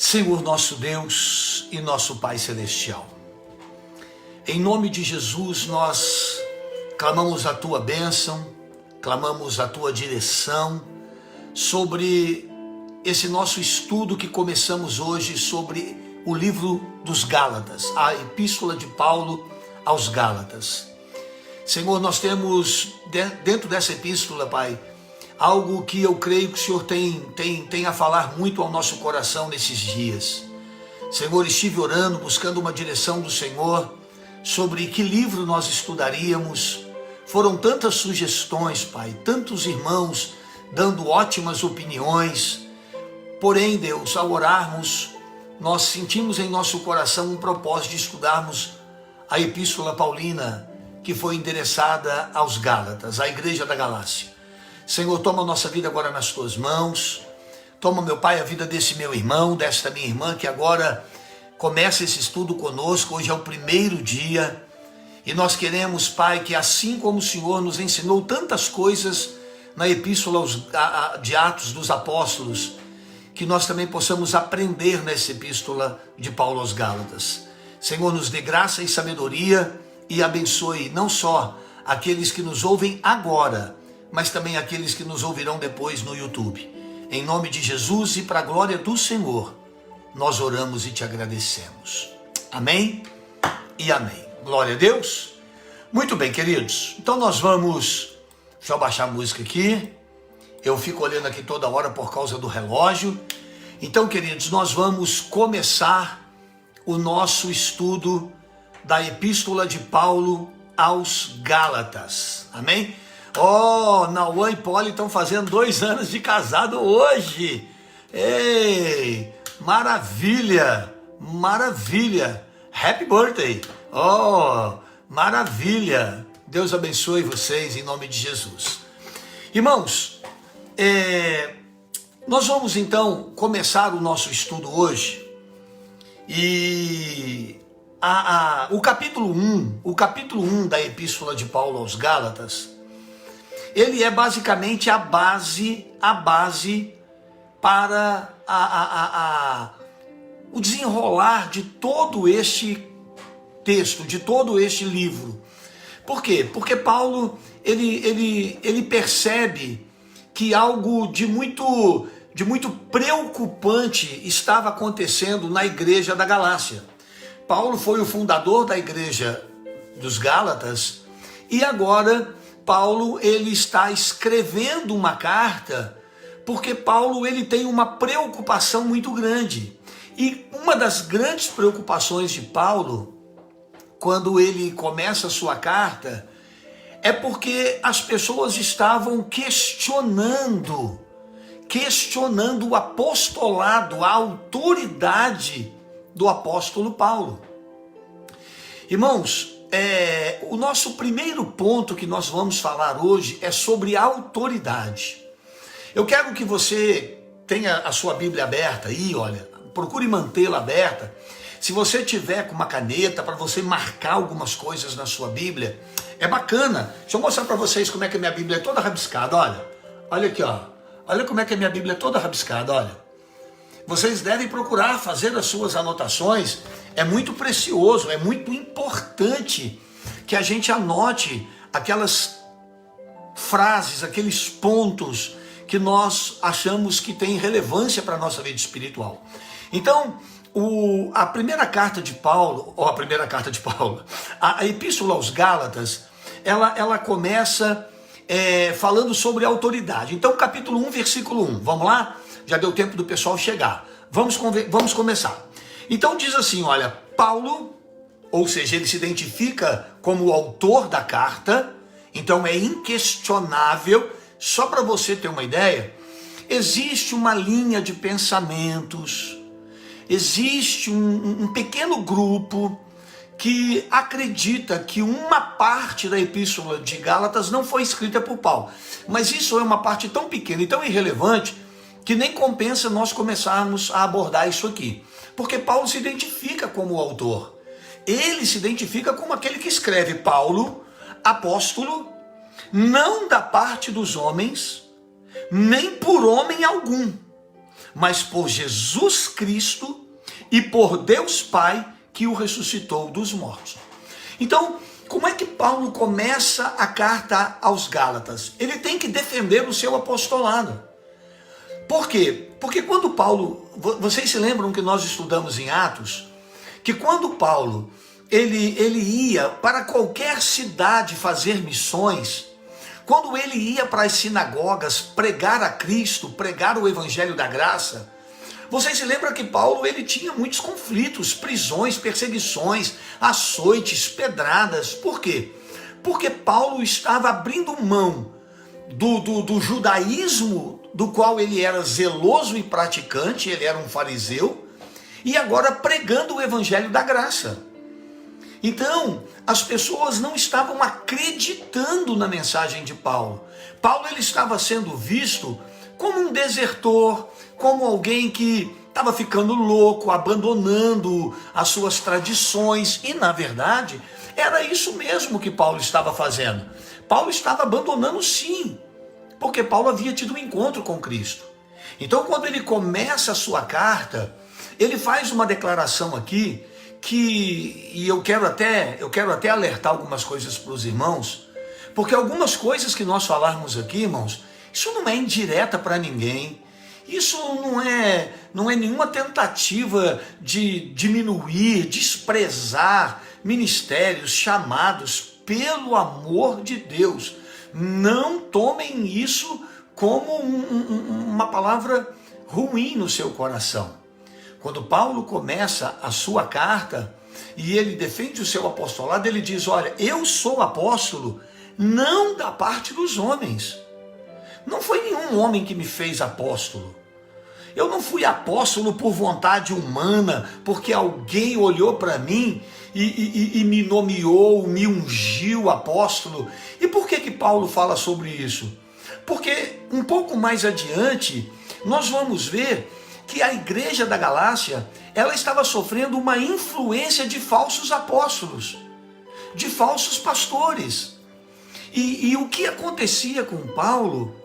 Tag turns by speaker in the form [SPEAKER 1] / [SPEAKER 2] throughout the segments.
[SPEAKER 1] Senhor nosso Deus e nosso Pai Celestial, em nome de Jesus nós clamamos a Tua bênção, clamamos a Tua direção sobre esse nosso estudo que começamos hoje sobre o livro dos Gálatas, a Epístola de Paulo aos Gálatas. Senhor, nós temos dentro dessa epístola, Pai, algo que eu creio que o Senhor tem a falar muito ao nosso coração nesses dias. Senhor, estive orando, buscando uma direção do Senhor sobre que livro nós estudaríamos. Foram tantas sugestões, Pai, tantos irmãos dando ótimas opiniões. Porém, Deus, ao orarmos, nós sentimos em nosso coração um propósito de estudarmos a Epístola Paulina, que foi endereçada aos Gálatas, à Igreja da Galácia. Senhor, toma a nossa vida agora nas Tuas mãos. Toma, meu Pai, a vida desse meu irmão, desta minha irmã, que agora começa esse estudo conosco. Hoje é o primeiro dia. E nós queremos, Pai, que assim como o Senhor nos ensinou tantas coisas na Epístola de Atos dos Apóstolos, que nós também possamos aprender nessa Epístola de Paulo aos Gálatas. Senhor, nos dê graça e sabedoria e abençoe não só aqueles que nos ouvem agora, mas também aqueles que nos ouvirão depois no YouTube. Em nome de Jesus e para a glória do Senhor, nós oramos e te agradecemos. Amém e amém. Glória a Deus. Muito bem, queridos. Então nós vamos... Deixa eu baixar a música aqui. Eu fico olhando aqui toda hora por causa do relógio. Então, queridos, nós vamos começar o nosso estudo da Epístola de Paulo aos Gálatas. Amém? Oh, Nauã e Polly estão fazendo 2 anos de casado hoje. Ei, maravilha, maravilha. Happy birthday. Oh, maravilha. Deus abençoe vocês em nome de Jesus. Irmãos, nós vamos então começar o nosso estudo hoje. E o capítulo 1 da Epístola de Paulo aos Gálatas, ele é basicamente a base para o desenrolar de todo este texto, de todo este livro. Por quê? Porque Paulo, ele percebe que algo de muito preocupante estava acontecendo na igreja da Galácia. Paulo foi o fundador da igreja dos Gálatas e agora Paulo ele está escrevendo uma carta porque Paulo ele tem uma preocupação muito grande. E uma das grandes preocupações de Paulo, quando ele começa a sua carta, é porque as pessoas estavam questionando o apostolado, a autoridade do apóstolo Paulo. Irmãos, o nosso primeiro ponto que nós vamos falar hoje é sobre autoridade. Eu quero que você tenha a sua Bíblia aberta aí, olha, procure mantê-la aberta. Se você tiver com uma caneta para você marcar algumas coisas na sua Bíblia, é bacana. Deixa eu mostrar para vocês como é que a minha Bíblia é toda rabiscada, olha aqui, ó. Olha como é que a minha Bíblia é toda rabiscada, olha. Vocês devem procurar fazer as suas anotações. É muito precioso, é muito importante que a gente anote aquelas frases, aqueles pontos que nós achamos que tem relevância para a nossa vida espiritual. Então, a primeira carta de Paulo, a Epístola aos Gálatas, ela começa falando sobre autoridade. Então, capítulo 1, versículo 1. Vamos lá? Já deu tempo do pessoal chegar. Vamos começar. Então diz assim, olha, Paulo, ou seja, ele se identifica como o autor da carta, então é inquestionável. Só para você ter uma ideia, existe uma linha de pensamentos, existe um pequeno grupo que acredita que uma parte da Epístola de Gálatas não foi escrita por Paulo. Mas isso é uma parte tão pequena e tão irrelevante que nem compensa nós começarmos a abordar isso aqui. Porque Paulo se identifica como o autor. Ele se identifica como aquele que escreve. Paulo, apóstolo, não da parte dos homens, nem por homem algum, mas por Jesus Cristo e por Deus Pai que o ressuscitou dos mortos. Então, como é que Paulo começa a carta aos Gálatas? Ele tem que defender o seu apostolado. Por quê? Porque quando Paulo, vocês se lembram que nós estudamos em Atos, que quando Paulo ele ia para qualquer cidade fazer missões, quando ele ia para as sinagogas pregar a Cristo, pregar o evangelho da graça, vocês se lembram que Paulo ele tinha muitos conflitos, prisões, perseguições, açoites, pedradas. Por quê? Porque Paulo estava abrindo mão do judaísmo, do qual ele era zeloso e praticante, ele era um fariseu, e agora pregando o evangelho da graça. Então, as pessoas não estavam acreditando na mensagem de Paulo. Paulo ele estava sendo visto como um desertor, como alguém que estava ficando louco, abandonando as suas tradições. E, na verdade, era isso mesmo que Paulo estava fazendo. Paulo estava abandonando, sim, porque Paulo havia tido um encontro com Cristo. Então, quando ele começa a sua carta, ele faz uma declaração aqui, e eu quero até alertar algumas coisas para os irmãos, porque algumas coisas que nós falarmos aqui, irmãos, isso não é indireta para ninguém, isso não é nenhuma tentativa de diminuir, desprezar ministérios chamados pelo amor de Deus. Não tomem isso como uma palavra ruim no seu coração. Quando Paulo começa a sua carta e ele defende o seu apostolado, ele diz: olha, eu sou apóstolo não da parte dos homens. Não foi nenhum homem que me fez apóstolo. Eu não fui apóstolo por vontade humana, porque alguém olhou para mim e me nomeou, me ungiu apóstolo. E por que Paulo fala sobre isso? Porque um pouco mais adiante nós vamos ver que a igreja da Galácia, ela estava sofrendo uma influência de falsos apóstolos, de falsos pastores. E o que acontecia com Paulo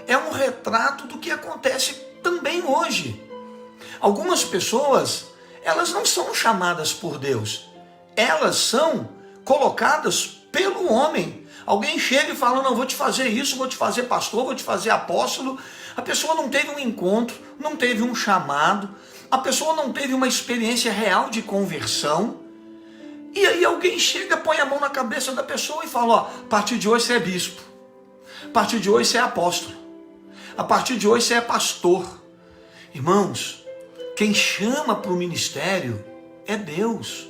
[SPEAKER 1] é um retrato do que acontece também hoje. Algumas pessoas, elas não são chamadas por Deus, elas são colocadas pelo homem. Alguém chega e fala: não, vou te fazer isso, vou te fazer pastor, vou te fazer apóstolo. A pessoa não teve um encontro, não teve um chamado, a pessoa não teve uma experiência real de conversão. E aí alguém chega, põe a mão na cabeça da pessoa e fala: ó, a partir de hoje você é bispo, a partir de hoje você é apóstolo, a partir de hoje você é pastor. Irmãos, quem chama para o ministério é Deus.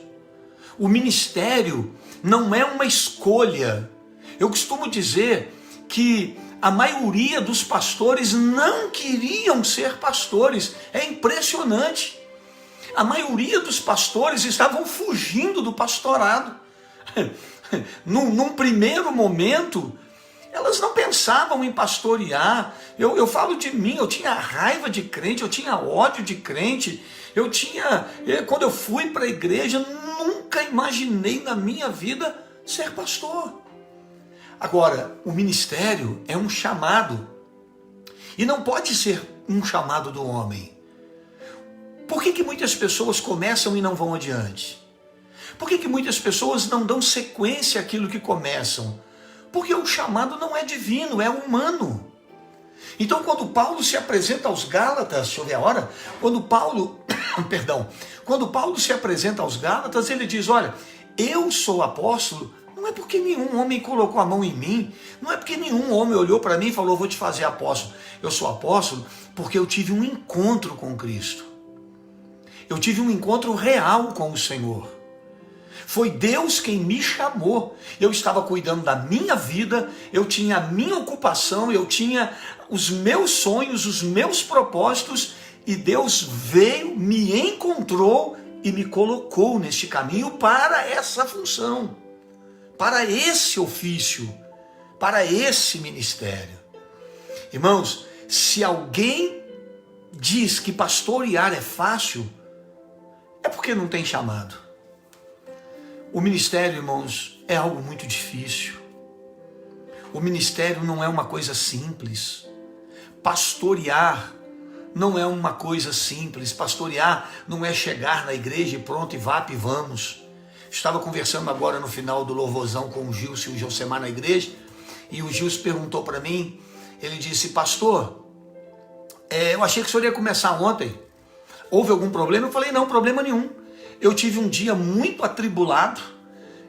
[SPEAKER 1] O ministério não é uma escolha. Eu costumo dizer que a maioria dos pastores não queriam ser pastores. É impressionante. A maioria dos pastores estavam fugindo do pastorado. Num primeiro momento, elas não pensavam em pastorear. Eu falo de mim, eu tinha raiva de crente, eu tinha ódio de crente. Quando eu fui para a igreja, nunca imaginei na minha vida ser pastor. Agora, o ministério é um chamado, e não pode ser um chamado do homem. Por que muitas pessoas começam e não vão adiante? Por que muitas pessoas não dão sequência àquilo que começam? Porque o chamado não é divino, é humano. Então, quando Paulo se apresenta aos Gálatas, deixa eu ver a hora, quando Paulo se apresenta aos Gálatas, ele diz: olha, eu sou apóstolo. Não é porque nenhum homem colocou a mão em mim, não é porque nenhum homem olhou para mim e falou: vou te fazer apóstolo. Eu sou apóstolo porque eu tive um encontro com Cristo. Eu tive um encontro real com o Senhor. Foi Deus quem me chamou. Eu estava cuidando da minha vida, eu tinha a minha ocupação, eu tinha os meus sonhos, os meus propósitos, e Deus veio, me encontrou e me colocou neste caminho para essa função, para esse ofício, para esse ministério. Irmãos, se alguém diz que pastorear é fácil, é porque não tem chamado. O ministério, irmãos, é algo muito difícil. O ministério não é uma coisa simples. Pastorear não é uma coisa simples. Pastorear não é chegar na igreja e pronto, e vá e vamos. Estava conversando agora no final do louvorzão com o Gilson e o Josemar na igreja, e o Gilson perguntou para mim, ele disse: pastor, eu achei que o senhor ia começar ontem, houve algum problema? Eu falei: não, problema nenhum. Eu tive um dia muito atribulado,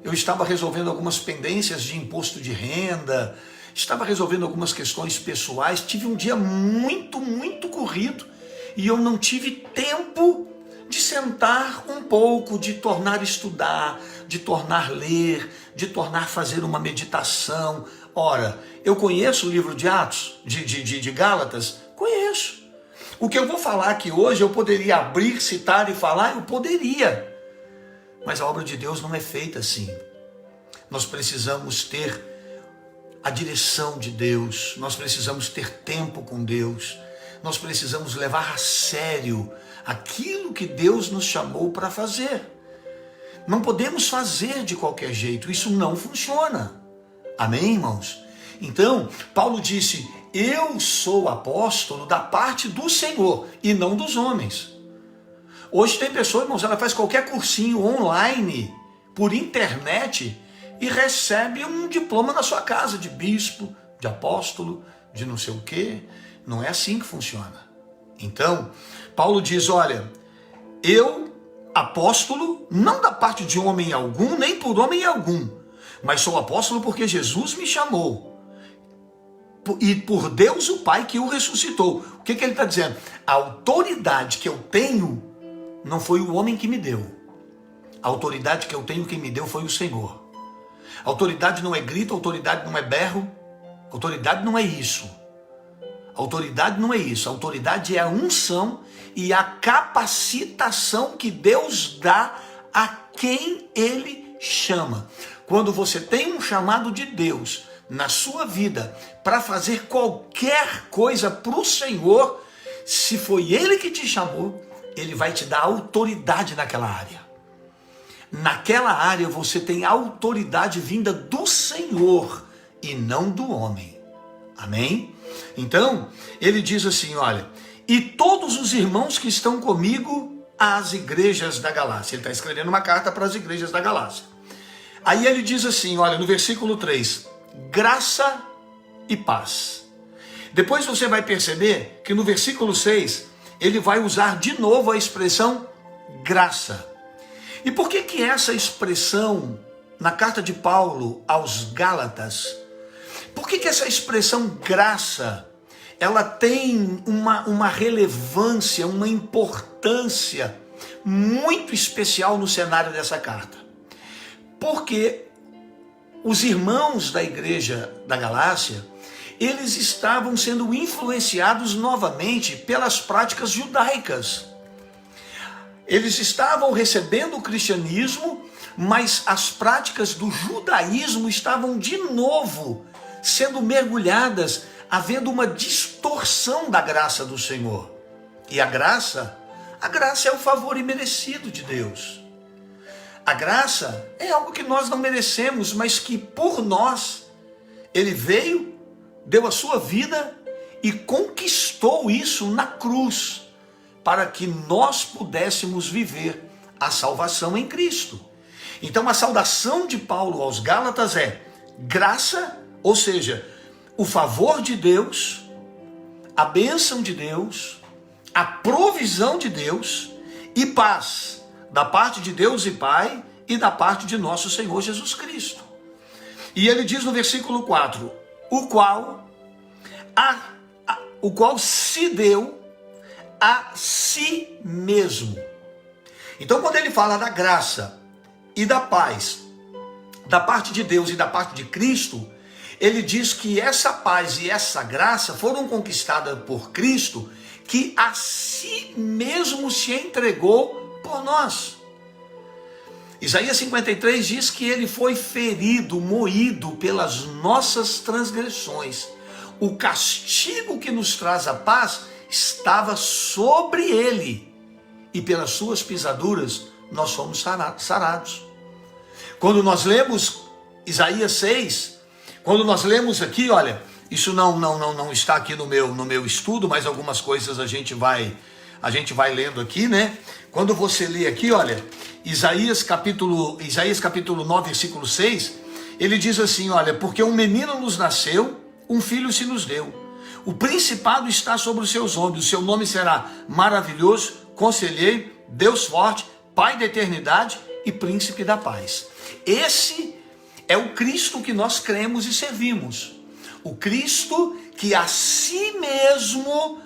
[SPEAKER 1] eu estava resolvendo algumas pendências de imposto de renda, estava resolvendo algumas questões pessoais, tive um dia muito corrido, e eu não tive tempo de sentar um pouco, de tornar a estudar, de tornar a ler, de tornar a fazer uma meditação. Ora, eu conheço o livro de Atos, de Gálatas? Conheço. O que eu vou falar aqui hoje, eu poderia abrir, citar e falar, eu poderia. Mas a obra de Deus não é feita assim. Nós precisamos ter a direção de Deus, nós precisamos ter tempo com Deus, nós precisamos levar a sério aquilo que Deus nos chamou para fazer. Não podemos fazer de qualquer jeito, isso não funciona. Amém, irmãos? Então, Paulo disse: eu sou apóstolo da parte do Senhor e não dos homens. Hoje tem pessoa, irmãos, ela faz qualquer cursinho online, por internet, e recebe um diploma na sua casa, de bispo, de apóstolo, de não sei o quê. Não é assim que funciona. Então, Paulo diz: olha, eu, apóstolo, não da parte de homem algum, nem por homem algum, mas sou apóstolo porque Jesus me chamou, e por Deus o Pai que o ressuscitou. O que ele está dizendo? A autoridade que eu tenho não foi o homem que me deu. A autoridade que eu tenho, quem me deu foi o Senhor. Autoridade não é grito, autoridade não é berro, autoridade não é isso. Autoridade não é isso. Autoridade é a unção e a capacitação que Deus dá a quem Ele chama. Quando você tem um chamado de Deus na sua vida para fazer qualquer coisa para o Senhor, se foi Ele que te chamou, Ele vai te dar autoridade naquela área. Naquela área você tem autoridade vinda do Senhor e não do homem. Amém? Então, ele diz assim, olha, e todos os irmãos que estão comigo às igrejas da Galácia. Ele está escrevendo uma carta para as igrejas da Galácia. Aí ele diz assim, olha, no versículo 3, graça e paz. Depois você vai perceber que no versículo 6, ele vai usar de novo a expressão graça. E por que essa expressão na carta de Paulo aos Gálatas, por que essa expressão graça, ela tem uma relevância, uma importância muito especial no cenário dessa carta? Porque os irmãos da igreja da Galácia, eles estavam sendo influenciados novamente pelas práticas judaicas. Eles estavam recebendo o cristianismo, mas as práticas do judaísmo estavam de novo sendo mergulhadas, havendo uma distorção da graça do Senhor. E a graça é o favor imerecido de Deus. A graça é algo que nós não merecemos, mas que por nós, Ele veio, deu a sua vida e conquistou isso na cruz, para que nós pudéssemos viver a salvação em Cristo. Então a saudação de Paulo aos Gálatas é graça, ou seja, o favor de Deus, a bênção de Deus, a provisão de Deus e paz, da parte de Deus e Pai e da parte de nosso Senhor Jesus Cristo. E ele diz no versículo 4, o qual se deu a si mesmo. Então quando ele fala da graça e da paz, da parte de Deus e da parte de Cristo, ele diz que essa paz e essa graça foram conquistadas por Cristo, que a si mesmo se entregou por nós. Isaías 53 diz que ele foi ferido, moído pelas nossas transgressões. O castigo que nos traz a paz estava sobre ele, e pelas suas pisaduras nós fomos sarados. Quando nós lemos Isaías 6, quando nós lemos aqui, olha, Isso não está aqui no meu estudo, mas algumas coisas a gente vai lendo aqui, né? Quando você lê aqui, olha, Isaías capítulo 9, versículo 6, ele diz assim, olha, porque um menino nos nasceu, um filho se nos deu. O principado está sobre os seus ombros, o seu nome será maravilhoso, conselheiro, Deus forte, Pai da eternidade e príncipe da paz. Esse é o Cristo que nós cremos e servimos. O Cristo que a si mesmo,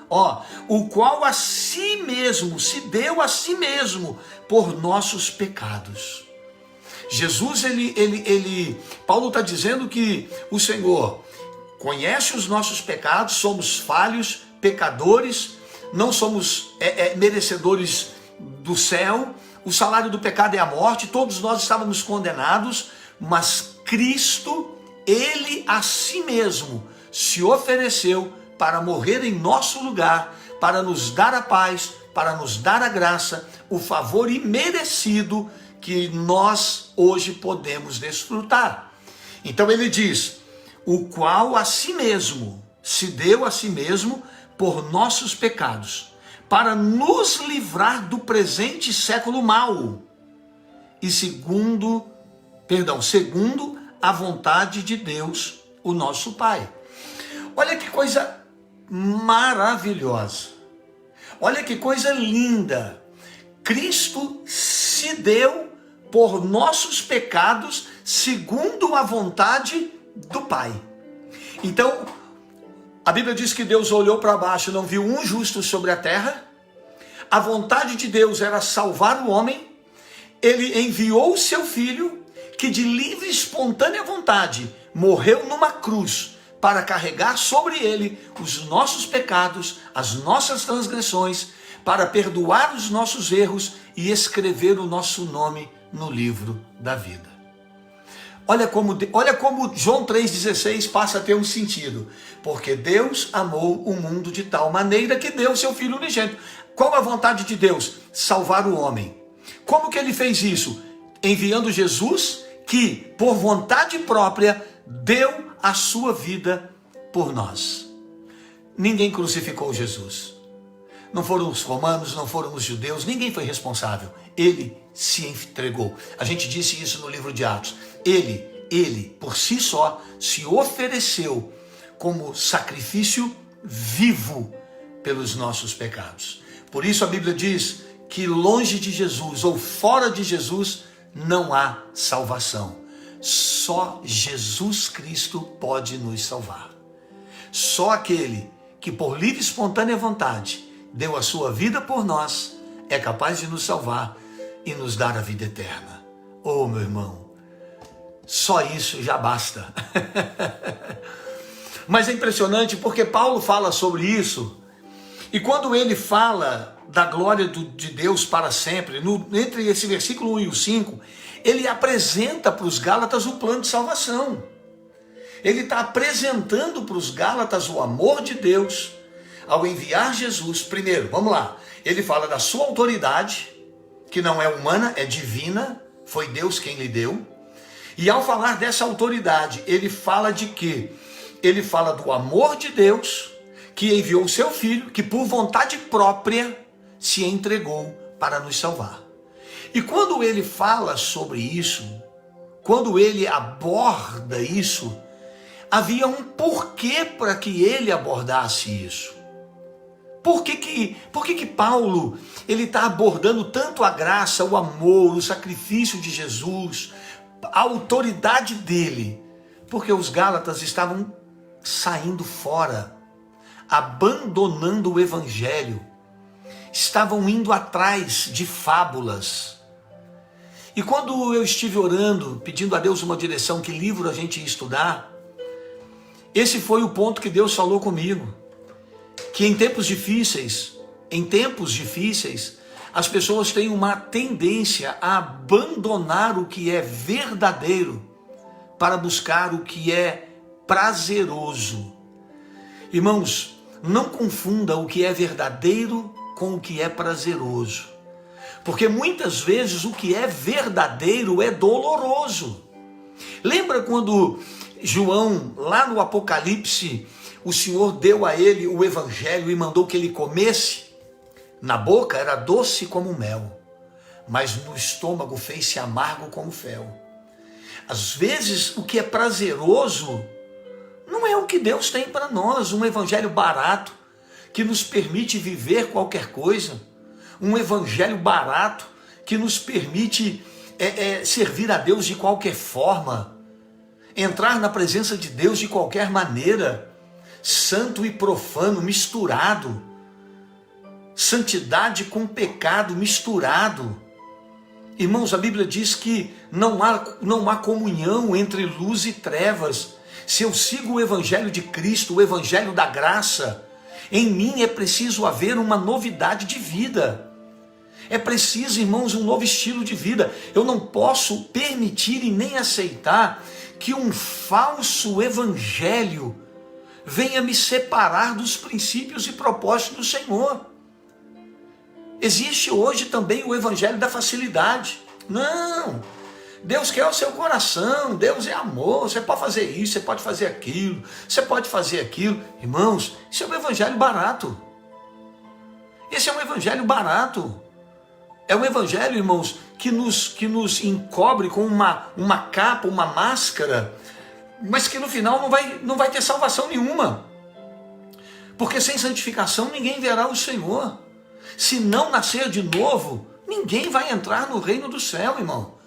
[SPEAKER 1] o qual a si mesmo, se deu a si mesmo por nossos pecados. Jesus, Paulo está dizendo que o Senhor conhece os nossos pecados, somos falhos, pecadores, não somos merecedores do céu, o salário do pecado é a morte, todos nós estávamos condenados, mas Cristo, ele a si mesmo se ofereceu para morrer em nosso lugar, para nos dar a paz, para nos dar a graça, o favor imerecido que nós hoje podemos desfrutar. Então ele diz, o qual a si mesmo se deu a si mesmo por nossos pecados, para nos livrar do presente século mau, e segundo a vontade de Deus, o nosso Pai. Olha que coisa maravilhosa, olha que coisa linda. Cristo se deu por nossos pecados, segundo a vontade do Pai. Então, a Bíblia diz que Deus olhou para baixo e não viu um justo sobre a terra. A vontade de Deus era salvar o homem. Ele enviou o seu filho, que de livre e espontânea vontade morreu numa cruz para carregar sobre ele os nossos pecados, as nossas transgressões, para perdoar os nossos erros e escrever o nosso nome no livro da vida. Olha como João 3,16 passa a ter um sentido. Porque Deus amou o mundo de tal maneira que deu seu Filho unigênito. Qual a vontade de Deus? Salvar o homem. Como que ele fez isso? Enviando Jesus, que por vontade própria deu a sua vida por nós. Ninguém crucificou Jesus. Não foram os romanos, não foram os judeus, ninguém foi responsável. Ele se entregou. A gente disse isso no livro de Atos. Ele, por si só, se ofereceu como sacrifício vivo pelos nossos pecados. Por isso a Bíblia diz que longe de Jesus ou fora de Jesus não há salvação. Só Jesus Cristo pode nos salvar. Só aquele que por livre e espontânea vontade deu a sua vida por nós é capaz de nos salvar e nos dar a vida eterna. Oh, meu irmão, só isso já basta. Mas é impressionante porque Paulo fala sobre isso, e quando ele fala da glória de Deus para sempre, entre esse versículo 1 e o 5, ele apresenta para os Gálatas o plano de salvação. Ele está apresentando para os Gálatas o amor de Deus ao enviar Jesus. Primeiro, vamos lá, ele fala da sua autoridade, que não é humana, é divina, foi Deus quem lhe deu. E ao falar dessa autoridade, ele fala de quê? Ele fala do amor de Deus, que enviou o seu Filho, que por vontade própria se entregou para nos salvar. E quando ele fala sobre isso, quando ele aborda isso, havia um porquê para que ele abordasse isso. Por que Paulo está abordando tanto a graça, o amor, o sacrifício de Jesus, a autoridade dele? Porque os Gálatas estavam saindo fora, abandonando o evangelho, estavam indo atrás de fábulas. E quando eu estive orando, pedindo a Deus uma direção, que livro a gente ia estudar, esse foi o ponto que Deus falou comigo, que em tempos difíceis, as pessoas têm uma tendência a abandonar o que é verdadeiro para buscar o que é prazeroso. Irmãos, não confunda o que é verdadeiro com o que é prazeroso, porque muitas vezes o que é verdadeiro é doloroso. Lembra quando João, lá no Apocalipse, o Senhor deu a ele o evangelho e mandou que ele comesse. Na boca era doce como mel, mas no estômago fez-se amargo como fel. Às vezes o que é prazeroso não é o que Deus tem para nós, um evangelho barato que nos permite viver qualquer coisa, um evangelho barato que nos permite servir a Deus de qualquer forma, entrar na presença de Deus de qualquer maneira, santo e profano misturado, santidade com pecado misturado. Irmãos, a Bíblia diz que não há comunhão entre luz e trevas. Se eu sigo o evangelho de Cristo, o evangelho da graça, em mim é preciso haver uma novidade de vida. É preciso, irmãos, um novo estilo de vida. Eu não posso permitir e nem aceitar que um falso evangelho venha me separar dos princípios e propósitos do Senhor. Existe hoje também o evangelho da facilidade. Não, Deus quer o seu coração, Deus é amor, você pode fazer isso, você pode fazer aquilo, você pode fazer aquilo. Irmãos, isso é um evangelho barato. Esse é um evangelho barato. É um evangelho, irmãos, que nos encobre com uma capa, uma máscara, mas que no final não vai ter salvação nenhuma. Porque sem santificação ninguém verá o Senhor. Se não nascer de novo, ninguém vai entrar no reino do céu, irmão.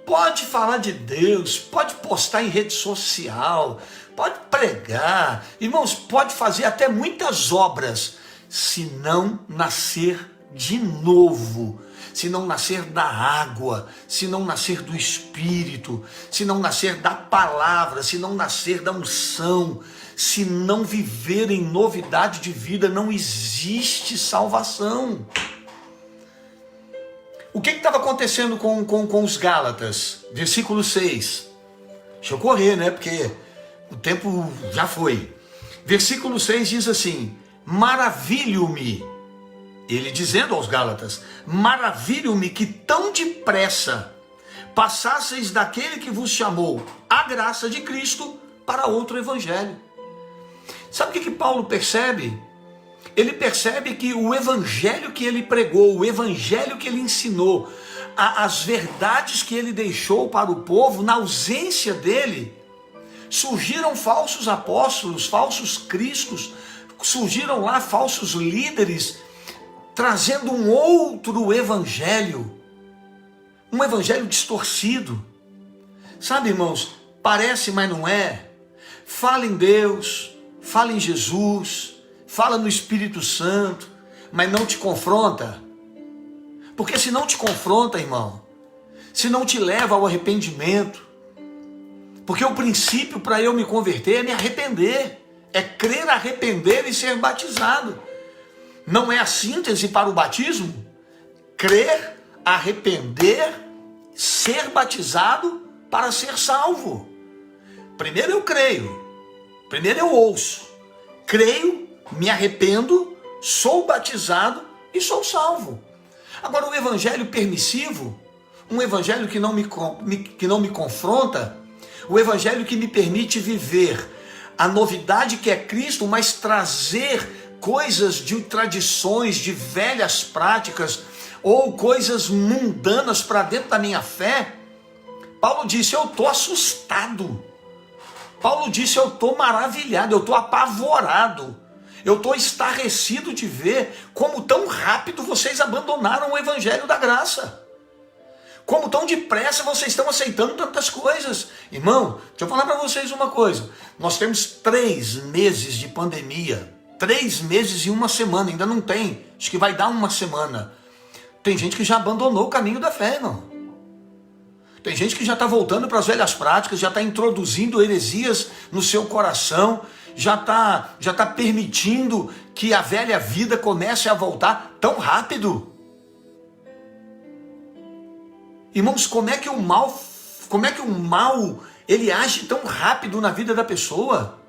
[SPEAKER 1] Pode falar de Deus, pode postar em rede social, pode pregar, irmãos, pode fazer até muitas obras, se não nascer de novo, se não nascer da água, se não nascer do Espírito, se não nascer da palavra, se não nascer da unção, se não viver em novidade de vida, não existe salvação. O que estava acontecendo com os Gálatas? Versículo 6. Deixa eu correr, né? Porque o tempo já foi. Versículo 6 diz assim: maravilho-me, ele dizendo aos Gálatas, maravilho-me que tão depressa passasseis daquele que vos chamou a graça de Cristo para outro evangelho. Sabe o que Paulo percebe? Ele percebe que o evangelho que ele pregou, o evangelho que ele ensinou, as verdades que ele deixou para o povo, na ausência dele, surgiram falsos apóstolos, falsos cristos, surgiram lá falsos líderes, trazendo um outro evangelho, um evangelho distorcido. Sabe, irmãos, parece, mas não é. Fala em Deus, fala em Jesus, fala no Espírito Santo, mas não te confronta. Porque se não te confronta, irmão, se não te leva ao arrependimento, porque o princípio para eu me converter é me arrepender, é crer, arrepender e ser batizado. Não é a síntese para o batismo? Crer, arrepender, ser batizado para ser salvo. Primeiro eu creio, primeiro eu ouço, creio, me arrependo, sou batizado e sou salvo. Agora, o evangelho permissivo, um evangelho que não me confronta, o evangelho que me permite viver a novidade que é Cristo, mas trazer coisas de tradições, de velhas práticas, ou coisas mundanas para dentro da minha fé. Paulo disse, eu estou assustado. Paulo disse, eu estou maravilhado, eu estou apavorado. Eu estou estarrecido de ver como tão rápido vocês abandonaram o evangelho da graça. Como tão depressa vocês estão aceitando tantas coisas. Irmão, deixa eu falar para vocês uma coisa. Nós temos 3 meses de pandemia. 3 meses e 1 semana, ainda não tem. Acho que vai dar 1 semana. Tem gente que já abandonou o caminho da fé, irmão. Tem gente que já está voltando para as velhas práticas, já está introduzindo heresias no seu coração, já tá permitindo que a velha vida comece a voltar tão rápido. Irmãos, como é que o mal ele age tão rápido na vida da pessoa?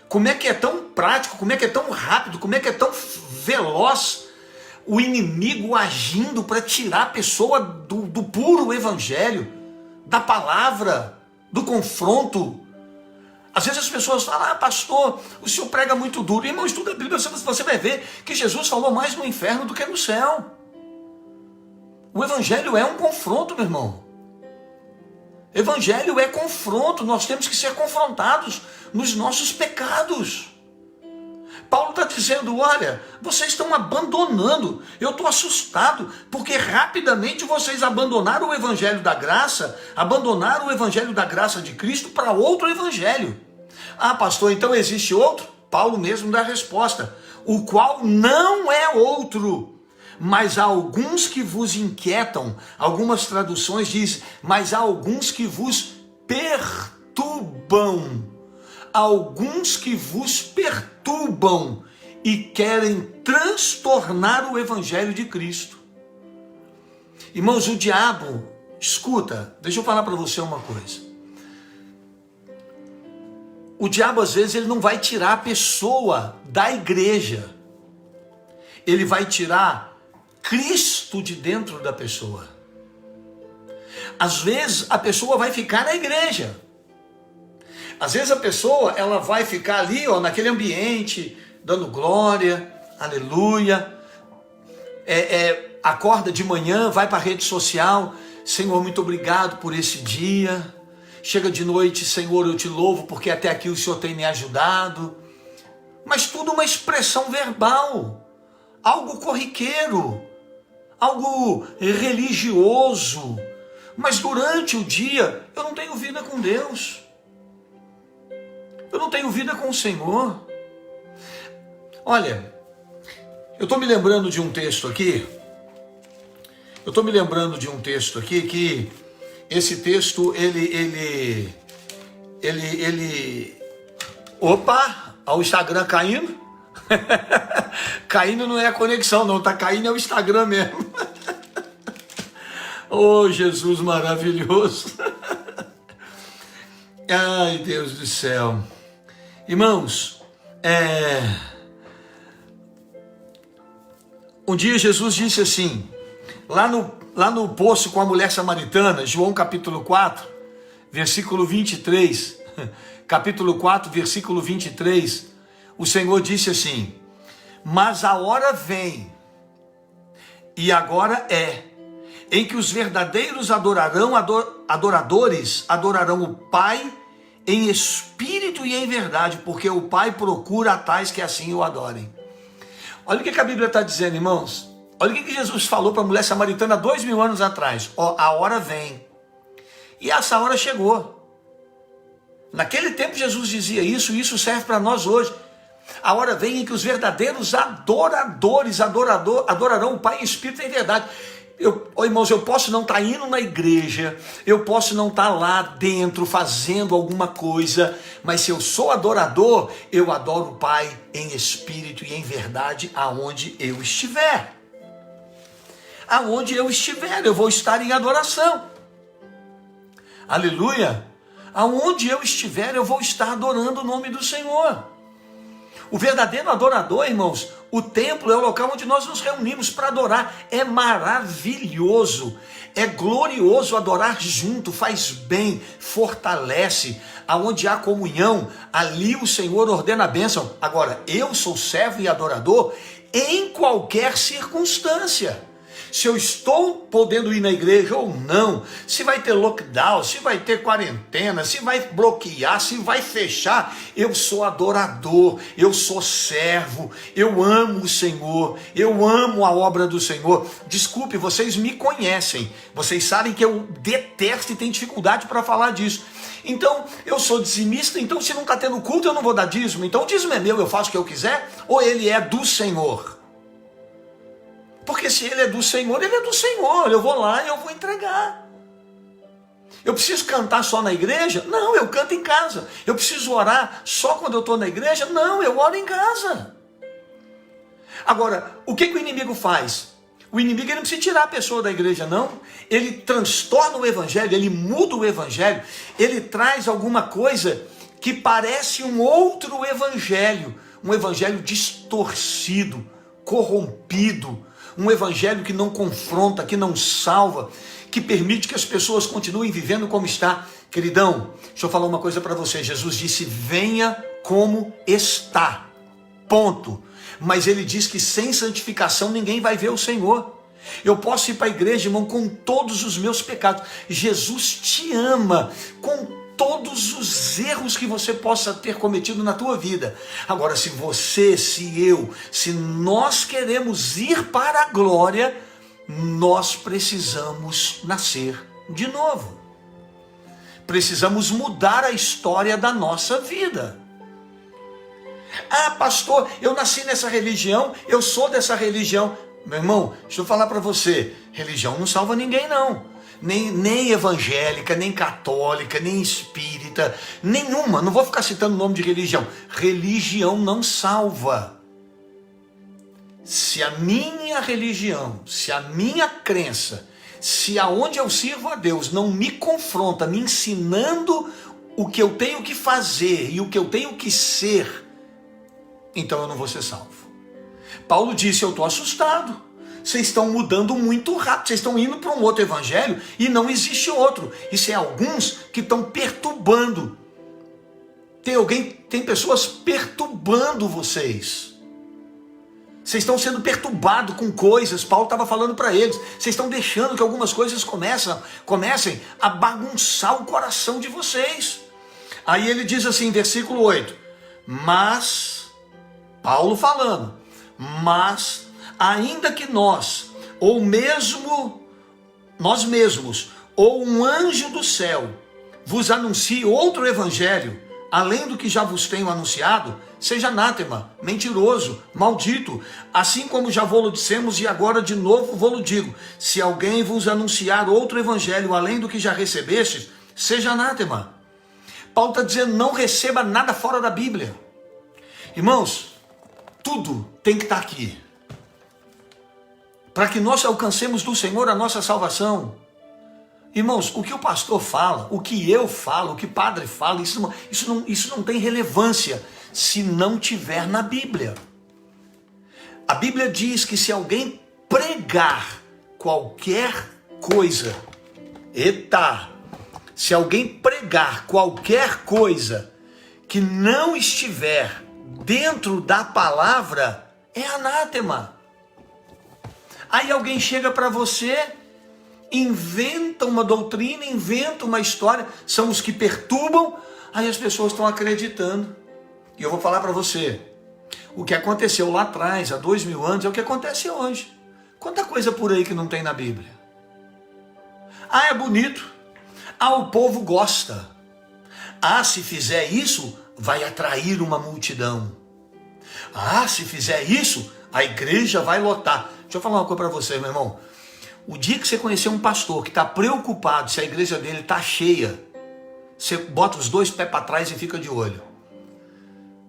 [SPEAKER 1] Como é que é tão prático, como é que é tão rápido, como é que é tão veloz o inimigo agindo para tirar a pessoa do puro evangelho, da palavra, do confronto. Às vezes as pessoas falam, pastor, o senhor prega muito duro. Irmão, estuda a Bíblia, você vai ver que Jesus falou mais no inferno do que no céu. O evangelho é um confronto, meu irmão. Evangelho é confronto, nós temos que ser confrontados nos nossos pecados. Paulo está dizendo, olha, vocês estão abandonando, eu estou assustado, porque rapidamente vocês abandonaram o evangelho da graça, abandonaram o evangelho da graça de Cristo para outro evangelho. Ah, pastor, então existe outro? Paulo mesmo dá a resposta, o qual não é outro, mas há alguns que vos inquietam, algumas traduções dizem, mas há alguns que vos perturbam. Alguns que vos perturbam e querem transtornar o evangelho de Cristo. Irmãos, o diabo, escuta, deixa eu falar para você uma coisa. O diabo, às vezes, ele não vai tirar a pessoa da igreja. Ele vai tirar Cristo de dentro da pessoa. Às vezes, a pessoa vai ficar na igreja. Às vezes a pessoa, ela vai ficar ali, ó, naquele ambiente, dando glória, aleluia, acorda de manhã, vai para a rede social, Senhor, muito obrigado por esse dia, chega de noite, Senhor, eu te louvo, porque até aqui o Senhor tem me ajudado, mas tudo uma expressão verbal, algo corriqueiro, algo religioso, mas durante o dia, eu não tenho vida com Deus. Eu não tenho vida com o Senhor. Olha, eu estou me lembrando de um texto aqui. Que esse texto, ele... Opa, olha o Instagram caindo. Caindo não é a conexão, não. Tá caindo é o Instagram mesmo. Oh, Jesus maravilhoso. Ai, Deus do céu. Irmãos, um dia Jesus disse assim, lá no poço com a mulher samaritana, João capítulo 4, versículo 23, capítulo 4, versículo 23, o Senhor disse assim, mas a hora vem, e agora é, em que os verdadeiros adoradores adorarão o Pai em espírito e em verdade, porque o Pai procura a tais que assim o adorem. Olha o que a Bíblia está dizendo, irmãos. Olha o que Jesus falou para a mulher samaritana 2000 anos atrás. Ó, a hora vem. E essa hora chegou. Naquele tempo Jesus dizia isso, e isso serve para nós hoje. A hora vem em que os verdadeiros adoradores adorarão o Pai em espírito e em verdade. Irmãos, eu posso não estar indo na igreja, eu posso não estar lá dentro fazendo alguma coisa, mas se eu sou adorador, eu adoro o Pai em espírito e em verdade aonde eu estiver. Aonde eu estiver, eu vou estar em adoração. Aleluia! Aonde eu estiver, eu vou estar adorando o nome do Senhor. O verdadeiro adorador, irmãos, o templo é o local onde nós nos reunimos para adorar. É maravilhoso, é glorioso adorar junto, faz bem, fortalece. Aonde há comunhão, ali o Senhor ordena a bênção. Agora, eu sou servo e adorador em qualquer circunstância. Se eu estou podendo ir na igreja ou não, se vai ter lockdown, se vai ter quarentena, se vai bloquear, se vai fechar, eu sou adorador, eu sou servo, eu amo o Senhor, eu amo a obra do Senhor. Desculpe, vocês me conhecem, vocês sabem que eu detesto e tenho dificuldade para falar disso. Então, eu sou dizimista, então se não está tendo culto, eu não vou dar dízimo. Então o dízimo é meu, eu faço o que eu quiser, ou ele é do Senhor? Porque se ele é do Senhor, ele é do Senhor. Eu vou lá e eu vou entregar. Eu preciso cantar só na igreja? Não, eu canto em casa. Eu preciso orar só quando eu estou na igreja? Não, eu oro em casa. Agora, o que o inimigo faz? O inimigo ele não precisa tirar a pessoa da igreja, não. Ele transtorna o evangelho, ele muda o evangelho, ele traz alguma coisa que parece um outro evangelho. Um evangelho distorcido, corrompido. Um evangelho que não confronta, que não salva, que permite que as pessoas continuem vivendo como está. Queridão, deixa eu falar uma coisa para você. Jesus disse, venha como está, ponto. Mas ele diz que sem santificação ninguém vai ver o Senhor. Eu posso ir para a igreja, irmão, com todos os meus pecados. Jesus te ama com todos os erros que você possa ter cometido na tua vida. Agora, se você, se eu, se nós queremos ir para a glória, nós precisamos nascer de novo. Precisamos mudar a história da nossa vida. Ah, pastor, eu nasci nessa religião, eu sou dessa religião. Meu irmão, deixa eu falar para você, religião não salva ninguém não. Nem evangélica, nem católica, nem espírita, nenhuma. Não vou ficar citando o nome de religião. Religião não salva. Se a minha religião, se a minha crença, se aonde eu sirvo a Deus não me confronta, me ensinando o que eu tenho que fazer e o que eu tenho que ser, então eu não vou ser salvo. Paulo disse, eu estou assustado. Vocês estão mudando muito rápido, vocês estão indo para um outro evangelho e não existe outro. Isso é alguns que estão perturbando. Tem pessoas perturbando vocês. Vocês estão sendo perturbados com coisas. Paulo estava falando para eles. Vocês estão deixando que algumas coisas comecem a bagunçar o coração de vocês. Aí ele diz assim, versículo 8. Mas, Paulo falando, mas, ainda que nós, ou mesmo nós mesmos, ou um anjo do céu, vos anuncie outro evangelho, além do que já vos tenho anunciado, seja anátema, mentiroso, maldito, assim como já vou-lo dissemos e agora de novo vou-lo digo, se alguém vos anunciar outro evangelho, além do que já recebestes, seja anátema. Paulo está dizendo, não receba nada fora da Bíblia. Irmãos, tudo tem que estar aqui, para que nós alcancemos do Senhor a nossa salvação. Irmãos, o que o pastor fala, o que eu falo, o que o padre fala, isso não tem relevância se não tiver na Bíblia. A Bíblia diz que se alguém pregar qualquer coisa, se alguém pregar qualquer coisa que não estiver dentro da palavra, é anátema. Aí alguém chega para você, inventa uma doutrina, inventa uma história, são os que perturbam, aí as pessoas estão acreditando. E eu vou falar para você, o que aconteceu lá atrás, há 2000 anos, é o que acontece hoje. Quanta coisa por aí que não tem na Bíblia. Ah, é bonito. Ah, o povo gosta. Ah, se fizer isso, vai atrair uma multidão. Ah, se fizer isso, a igreja vai lotar. Deixa eu falar uma coisa para você, meu irmão. O dia que você conhecer um pastor que está preocupado se a igreja dele está cheia, você bota os dois pés para trás e fica de olho.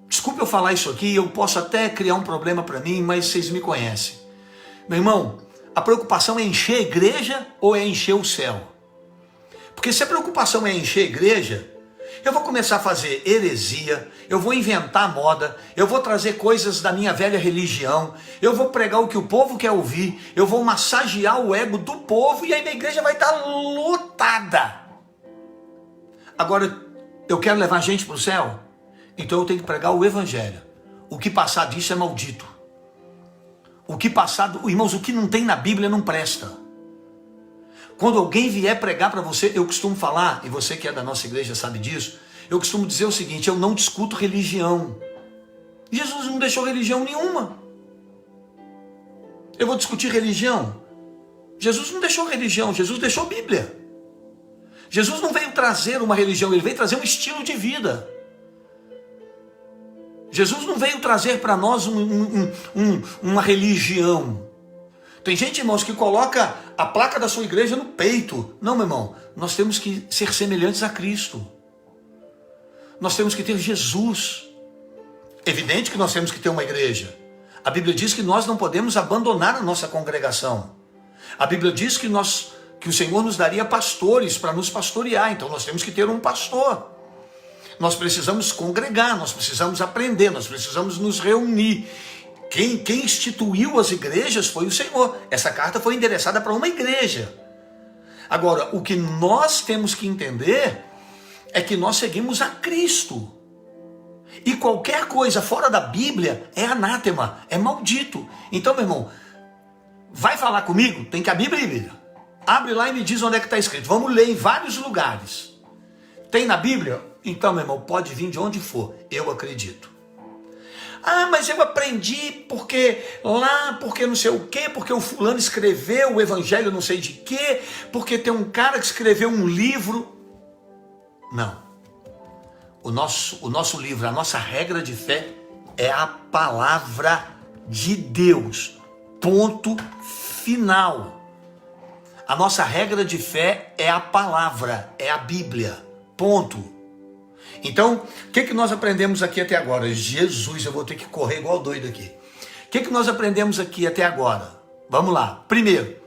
[SPEAKER 1] Desculpe eu falar isso aqui, eu posso até criar um problema para mim, mas vocês me conhecem. Meu irmão, a preocupação é encher a igreja ou é encher o céu? Porque se a preocupação é encher a igreja, eu vou começar a fazer heresia, eu vou inventar moda, eu vou trazer coisas da minha velha religião, eu vou pregar o que o povo quer ouvir, eu vou massagear o ego do povo e aí a igreja vai estar lotada. Agora, eu quero levar gente para o céu, então eu tenho que pregar o evangelho. O que passar disso é maldito. O que passar, irmãos, o que não tem na Bíblia não presta. Quando alguém vier pregar para você, eu costumo falar, e você que é da nossa igreja sabe disso, eu costumo dizer o seguinte, eu não discuto religião. Jesus não deixou religião nenhuma. Eu vou discutir religião? Jesus não deixou religião, Jesus deixou Bíblia. Jesus não veio trazer uma religião, ele veio trazer um estilo de vida. Jesus não veio trazer para nós uma religião. Tem gente, irmãos, que coloca a placa da sua igreja no peito. Não, meu irmão, nós temos que ser semelhantes a Cristo. Nós temos que ter Jesus. Evidente que nós temos que ter uma igreja. A Bíblia diz que nós não podemos abandonar a nossa congregação. A Bíblia diz que o Senhor nos daria pastores para nos pastorear. Então nós temos que ter um pastor. Nós precisamos congregar, nós precisamos aprender, nós precisamos nos reunir. Quem instituiu as igrejas foi o Senhor. Essa carta foi endereçada para uma igreja. Agora, o que nós temos que entender é que nós seguimos a Cristo. E qualquer coisa fora da Bíblia é anátema, é maldito. Então, meu irmão, vai falar comigo? Tem que abrir a Bíblia. Abre lá e me diz onde é que está escrito. Vamos ler em vários lugares. Tem na Bíblia? Então, meu irmão, pode vir de onde for. Eu acredito. Ah, mas eu aprendi porque não sei o quê, porque o fulano escreveu o evangelho não sei de quê, porque tem um cara que escreveu um livro. Não. O nosso livro, a nossa regra de fé é a palavra de Deus. Ponto final. A nossa regra de fé é a palavra, é a Bíblia. Ponto. Então, o que nós aprendemos aqui até agora? Jesus, eu vou ter que correr igual doido aqui. O que nós aprendemos aqui até agora? Vamos lá. Primeiro,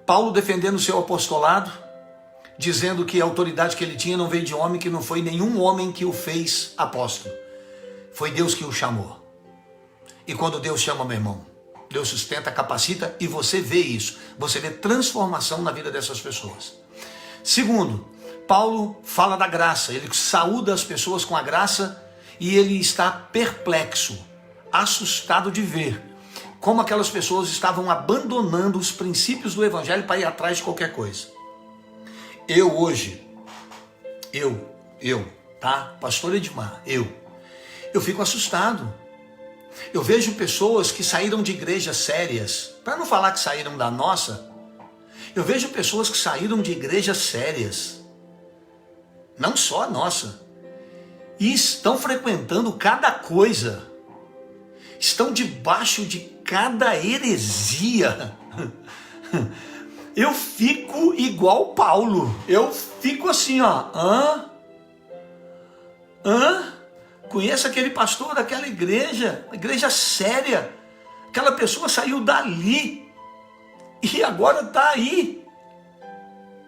[SPEAKER 1] Paulo defendendo o seu apostolado, dizendo que a autoridade que ele tinha não veio de homem, que não foi nenhum homem que o fez apóstolo. Foi Deus que o chamou. E quando Deus chama, meu irmão, Deus sustenta, capacita, e você vê isso. Você vê transformação na vida dessas pessoas. Segundo, Paulo fala da graça. Ele saúda as pessoas com a graça e ele está perplexo, assustado de ver como aquelas pessoas estavam abandonando os princípios do evangelho para ir atrás de qualquer coisa. Eu hoje, tá? Pastor Edmar, eu fico assustado. Eu vejo pessoas que saíram de igrejas sérias, para não falar que saíram da nossa, eu vejo pessoas que saíram de igrejas sérias, não só a nossa, e estão frequentando cada coisa, estão debaixo de cada heresia. Eu fico igual Paulo, eu fico assim, ó, conheço aquele pastor daquela igreja, uma igreja séria, aquela pessoa saiu dali, e agora está aí,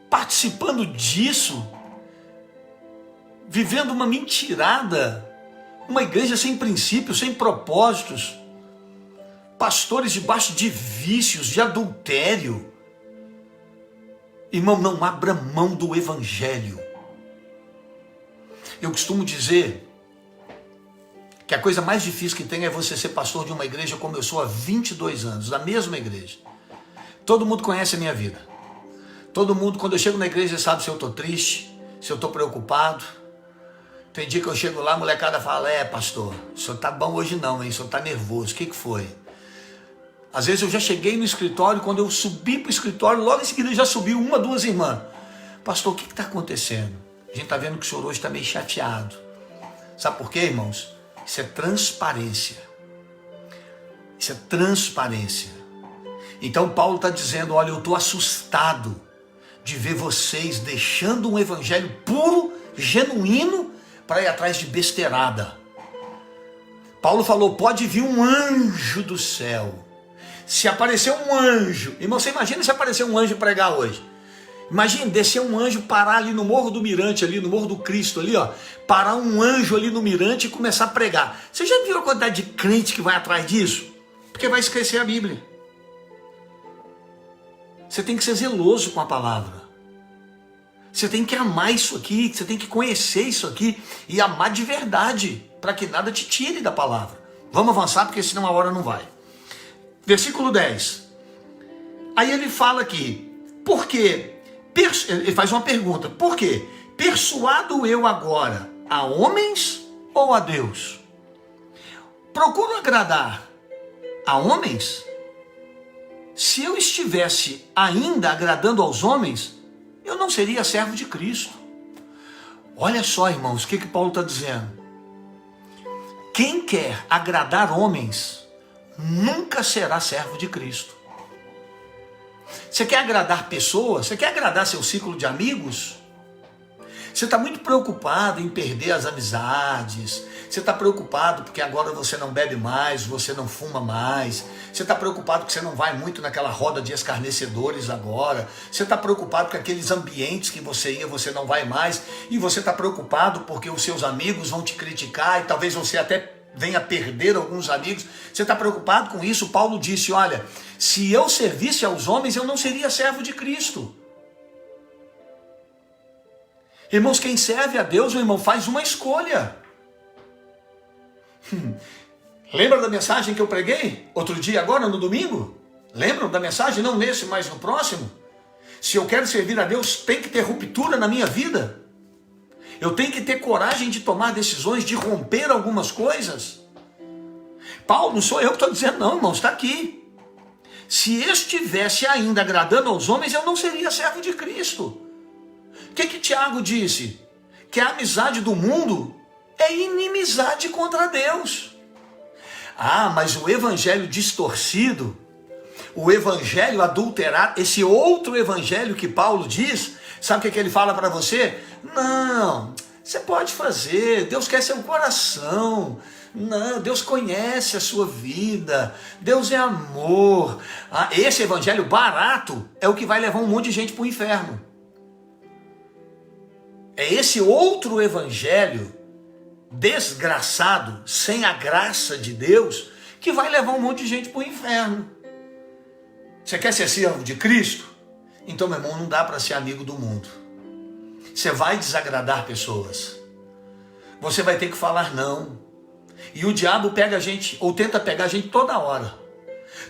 [SPEAKER 1] participando disso, vivendo uma mentirada, uma igreja sem princípios, sem propósitos, pastores debaixo de vícios, de adultério. Irmão, não abra mão do evangelho. Eu costumo dizer que a coisa mais difícil que tem é você ser pastor de uma igreja como eu sou há 22 anos, da mesma igreja. Todo mundo conhece a minha vida. Todo mundo, quando eu chego na igreja, sabe se eu estou triste, se eu estou preocupado. Tem dia que eu chego lá, a molecada fala, pastor, o senhor está bom hoje não, hein? O senhor está nervoso, o que foi? Às vezes eu já cheguei no escritório, quando eu subi para o escritório, logo em seguida já subiu uma, duas irmãs. Pastor, o que está acontecendo? A gente está vendo que o senhor hoje está meio chateado. Sabe por quê, irmãos? Isso é transparência. Isso é transparência. Então Paulo está dizendo, olha, eu estou assustado de ver vocês deixando um evangelho puro, genuíno, para ir atrás de besteirada. Paulo falou, pode vir um anjo do céu. Se aparecer um anjo, irmão, você imagina se aparecer um anjo pregar hoje. Imagina descer um anjo, parar ali no Morro do Mirante, ali no Morro do Cristo, ali, ó, parar um anjo ali no Mirante e começar a pregar. Você já viu a quantidade de crente que vai atrás disso? Porque vai esquecer a Bíblia. Você tem que ser zeloso com a palavra. Você tem que amar isso aqui, você tem que conhecer isso aqui e amar de verdade, para que nada te tire da palavra. Vamos avançar, porque senão a hora não vai. Versículo 10. Aí ele fala aqui, por quê? Ele faz uma pergunta, por quê? Persuado eu agora a homens ou a Deus? Procuro agradar a homens? Se eu estivesse ainda agradando aos homens, eu não seria servo de Cristo. Olha só, irmãos, o que Paulo está dizendo. Quem quer agradar homens, nunca será servo de Cristo. Você quer agradar pessoas? Você quer agradar seu ciclo de amigos? Você está muito preocupado em perder as amizades. Você está preocupado porque agora você não bebe mais, você não fuma mais. Você está preocupado porque você não vai muito naquela roda de escarnecedores agora. Você está preocupado porque aqueles ambientes que você ia, você não vai mais. E você está preocupado porque os seus amigos vão te criticar e talvez você até venha perder alguns amigos. Você está preocupado com isso? Paulo disse, olha, se eu servisse aos homens, eu não seria servo de Cristo. Irmãos, quem serve a Deus, meu irmão, faz uma escolha. Lembra da mensagem que eu preguei outro dia agora, no domingo? Lembram da mensagem? Não nesse, mas no próximo? Se eu quero servir a Deus, tem que ter ruptura na minha vida. Eu tenho que ter coragem de tomar decisões, de romper algumas coisas. Paulo, não sou eu que estou dizendo não, irmão, está aqui. Se eu estivesse ainda agradando aos homens, eu não seria servo de Cristo. O que Tiago disse? Que a amizade do mundo é inimizade contra Deus. Ah, mas o evangelho distorcido, o evangelho adulterado, esse outro evangelho que Paulo diz, sabe o que ele fala para você? Não, você pode fazer, Deus quer seu coração. Não, Deus conhece a sua vida, Deus é amor. Ah, esse evangelho barato é o que vai levar um monte de gente para o inferno. É esse outro evangelho desgraçado, sem a graça de Deus, que vai levar um monte de gente para o inferno. Você quer ser servo de Cristo? Então, meu irmão, não dá para ser amigo do mundo. Você vai desagradar pessoas. Você vai ter que falar não. E o diabo pega a gente, ou tenta pegar a gente toda hora.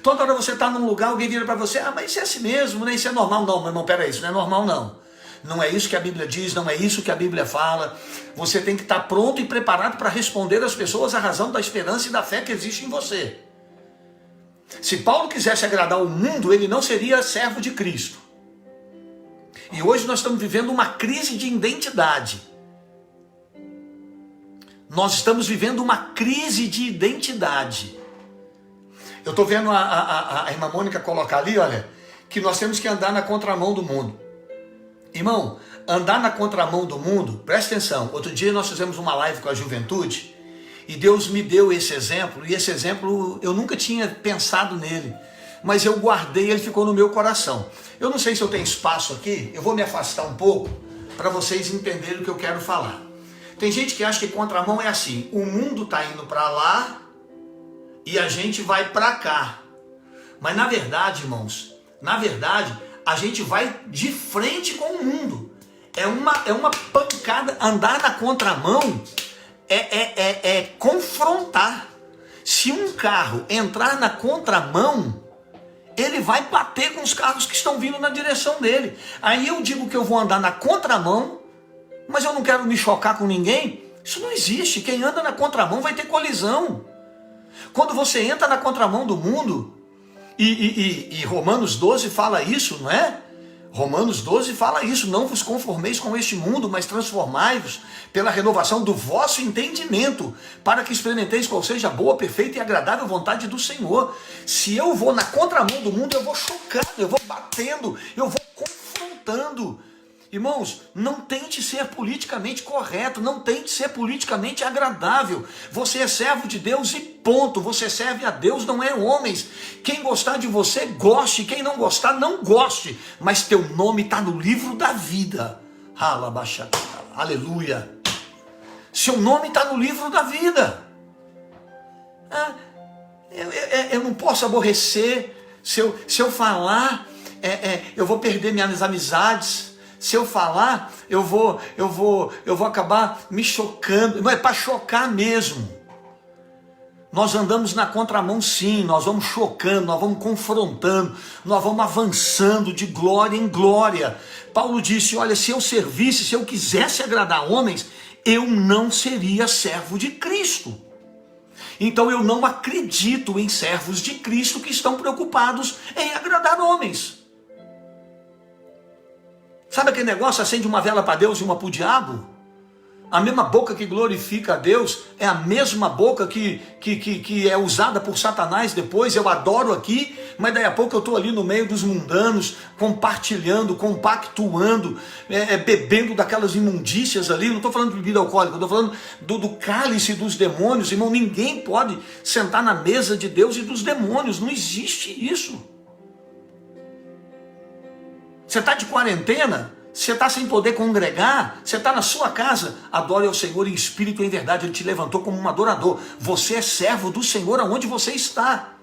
[SPEAKER 1] Toda hora você está num lugar, alguém vira para você, mas isso é assim mesmo, né? Isso é normal. Não, meu irmão, peraí, isso não é normal não. Não é isso que a Bíblia diz, não é isso que a Bíblia fala. Você tem que estar pronto e preparado para responder às pessoas a razão da esperança e da fé que existe em você. Se Paulo quisesse agradar o mundo, ele não seria servo de Cristo. E hoje nós estamos vivendo uma crise de identidade. Nós estamos vivendo uma crise de identidade. Eu estou vendo a irmã Mônica colocar ali, olha, que nós temos que andar na contramão do mundo. Irmão, andar na contramão do mundo, presta atenção, outro dia nós fizemos uma live com a juventude, e Deus me deu esse exemplo, e esse exemplo eu nunca tinha pensado nele, mas eu guardei, ele ficou no meu coração. Eu não sei se eu tenho espaço aqui, eu vou me afastar um pouco, para vocês entenderem o que eu quero falar. Tem gente que acha que contramão é assim, o mundo está indo para lá, e a gente vai para cá. Mas na verdade, irmãos, a gente vai de frente com o mundo. É uma pancada. Andar na contramão é confrontar. Se um carro entrar na contramão, ele vai bater com os carros que estão vindo na direção dele. Aí eu digo que eu vou andar na contramão, mas eu não quero me chocar com ninguém. Isso não existe. Quem anda na contramão vai ter colisão. Quando você entra na contramão do mundo, e Romanos 12 fala isso, não é? Romanos 12 fala isso, não vos conformeis com este mundo, mas transformai-vos pela renovação do vosso entendimento, para que experimenteis qual seja a boa, perfeita e agradável vontade do Senhor. Se eu vou na contramão do mundo, eu vou chocando, eu vou batendo, eu vou confrontando. Irmãos, não tente ser politicamente correto, não tente ser politicamente agradável. Você é servo de Deus e ponto. Você serve a Deus, não é homens. Quem gostar de você, goste. Quem não gostar, não goste. Mas teu nome está no livro da vida. Aleluia. Seu nome está no livro da vida. Eu não posso aborrecer. Se eu falar, eu vou perder minhas amizades. Se eu falar, eu vou acabar me chocando. Não é para chocar mesmo. Nós andamos na contramão sim, nós vamos chocando, nós vamos confrontando, nós vamos avançando de glória em glória. Paulo disse, olha, se eu servisse, se eu quisesse agradar homens, eu não seria servo de Cristo. Então eu não acredito em servos de Cristo que estão preocupados em agradar homens. Sabe aquele negócio, acende uma vela para Deus e uma para o diabo? A mesma boca que glorifica a Deus é a mesma boca que é usada por Satanás depois. Eu adoro aqui, mas daí a pouco eu estou ali no meio dos mundanos, compartilhando, compactuando, bebendo daquelas imundícias ali. Não estou falando de bebida alcoólica, estou falando do cálice dos demônios. Irmão, ninguém pode sentar na mesa de Deus e dos demônios, não existe isso. Você está de quarentena, você está sem poder congregar, você está na sua casa, adore ao Senhor em espírito e em verdade, Ele te levantou como um adorador. Você é servo do Senhor aonde você está.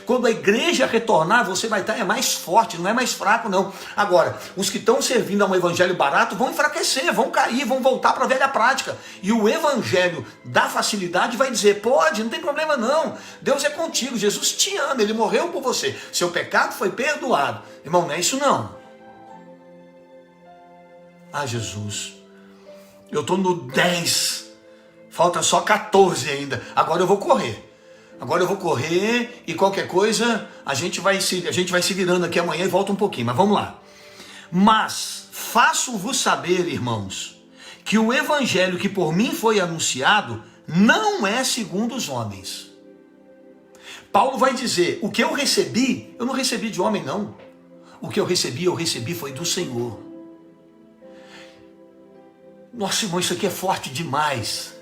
[SPEAKER 1] Quando a igreja retornar, você vai estar mais forte, não é mais fraco não. Agora, os que estão servindo a um evangelho barato vão enfraquecer, vão cair, vão voltar para a velha prática. E o evangelho da facilidade vai dizer, pode, não tem problema não. Deus é contigo, Jesus te ama, Ele morreu por você. Seu pecado foi perdoado. Irmão, não é isso não. Ah, Jesus, eu estou no 10, falta só 14 ainda. Agora eu vou correr. E qualquer coisa a gente vai se virando aqui amanhã e volta um pouquinho, mas vamos lá. Mas faço-vos saber, irmãos, que o evangelho que por mim foi anunciado não é segundo os homens. Paulo vai dizer, o que eu recebi, eu não recebi de homem não. O que eu recebi foi do Senhor. Nossa, irmão, isso aqui é forte demais.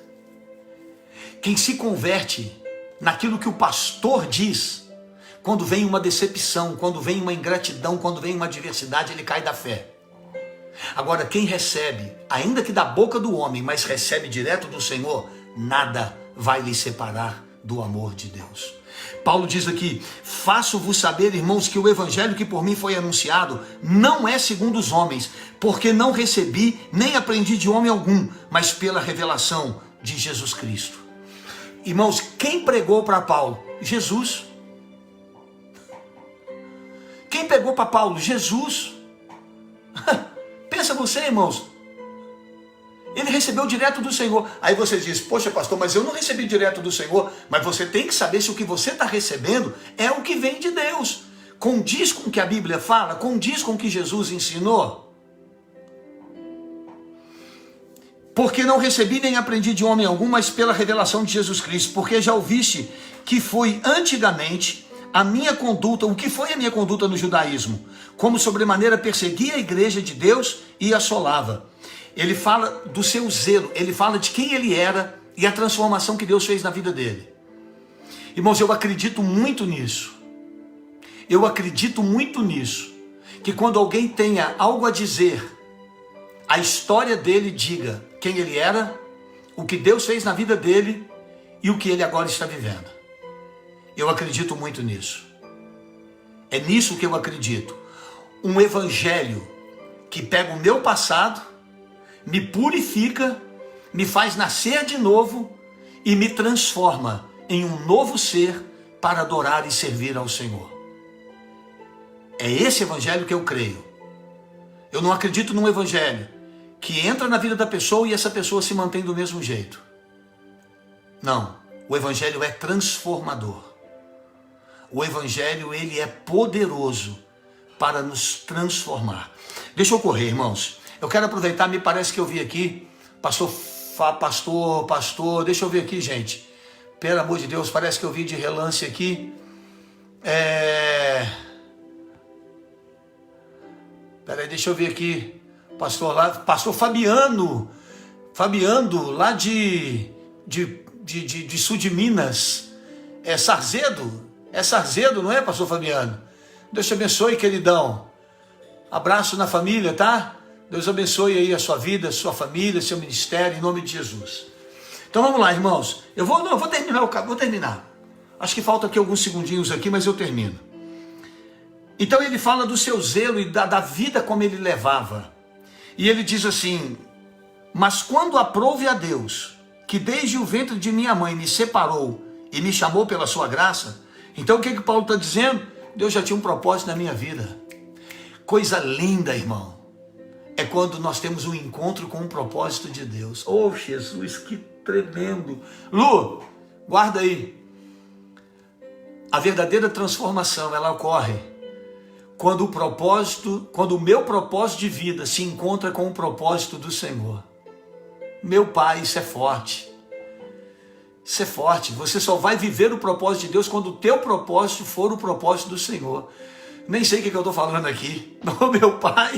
[SPEAKER 1] Quem se converte naquilo que o pastor diz, quando vem uma decepção, quando vem uma ingratidão, quando vem uma adversidade, ele cai da fé. Agora, quem recebe, ainda que da boca do homem, mas recebe direto do Senhor, nada vai lhe separar do amor de Deus. Paulo diz aqui, faço-vos saber, irmãos, que o evangelho que por mim foi anunciado não é segundo os homens, porque não recebi nem aprendi de homem algum, mas pela revelação de Jesus Cristo. Irmãos, quem pregou para Paulo? Jesus. Quem pregou para Paulo? Jesus. Pensa você, irmãos. Ele recebeu direto do Senhor. Aí você diz, poxa pastor, mas eu não recebi direto do Senhor. Mas você tem que saber se o que você está recebendo é o que vem de Deus. Condiz com o que a Bíblia fala? Condiz com o que Jesus ensinou? Porque não recebi nem aprendi de homem algum, mas pela revelação de Jesus Cristo. Porque já ouviste que foi antigamente a minha conduta, o que foi a minha conduta no judaísmo? Como sobremaneira perseguia a igreja de Deus e assolava. Ele fala do seu zelo, ele fala de quem ele era e a transformação que Deus fez na vida dele. Irmãos, eu acredito muito nisso. Eu acredito muito nisso. Que quando alguém tenha algo a dizer, a história dele diga quem ele era, o que Deus fez na vida dele e o que ele agora está vivendo. Eu acredito muito nisso. É nisso que eu acredito. Um evangelho que pega o meu passado, me purifica, me faz nascer de novo e me transforma em um novo ser para adorar e servir ao Senhor. É esse evangelho que eu creio. Eu não acredito num evangelho que entra na vida da pessoa e essa pessoa se mantém do mesmo jeito. Não, o evangelho é transformador. O evangelho, ele é poderoso para nos transformar. Deixa eu correr, irmãos. Eu quero aproveitar, me parece que eu vi aqui, pastor, deixa eu ver aqui, gente. Pelo amor de Deus, parece que eu vi de relance aqui. Peraí, deixa eu ver aqui. Pastor Fabiano, lá de sul de Minas. É Sarzedo, não é, pastor Fabiano? Deus te abençoe, queridão. Abraço na família, tá? Deus abençoe aí a sua vida, sua família, seu ministério, em nome de Jesus. Então vamos lá, irmãos. Eu vou terminar. Acho que falta aqui alguns segundinhos aqui, mas eu termino. Então ele fala do seu zelo e da vida como ele levava. E ele diz assim, mas quando aprouve a Deus, que desde o ventre de minha mãe me separou e me chamou pela sua graça, então o que Paulo está dizendo? Deus já tinha um propósito na minha vida. Coisa linda, irmão, é quando nós temos um encontro com o propósito de Deus. Oh, Jesus, que tremendo. Lu, guarda aí. A verdadeira transformação, ela ocorre quando o meu propósito de vida se encontra com o propósito do Senhor. Meu Pai, isso é forte. Isso é forte. Você só vai viver o propósito de Deus quando o teu propósito for o propósito do Senhor. Nem sei o que eu estou falando aqui. Oh, meu Pai,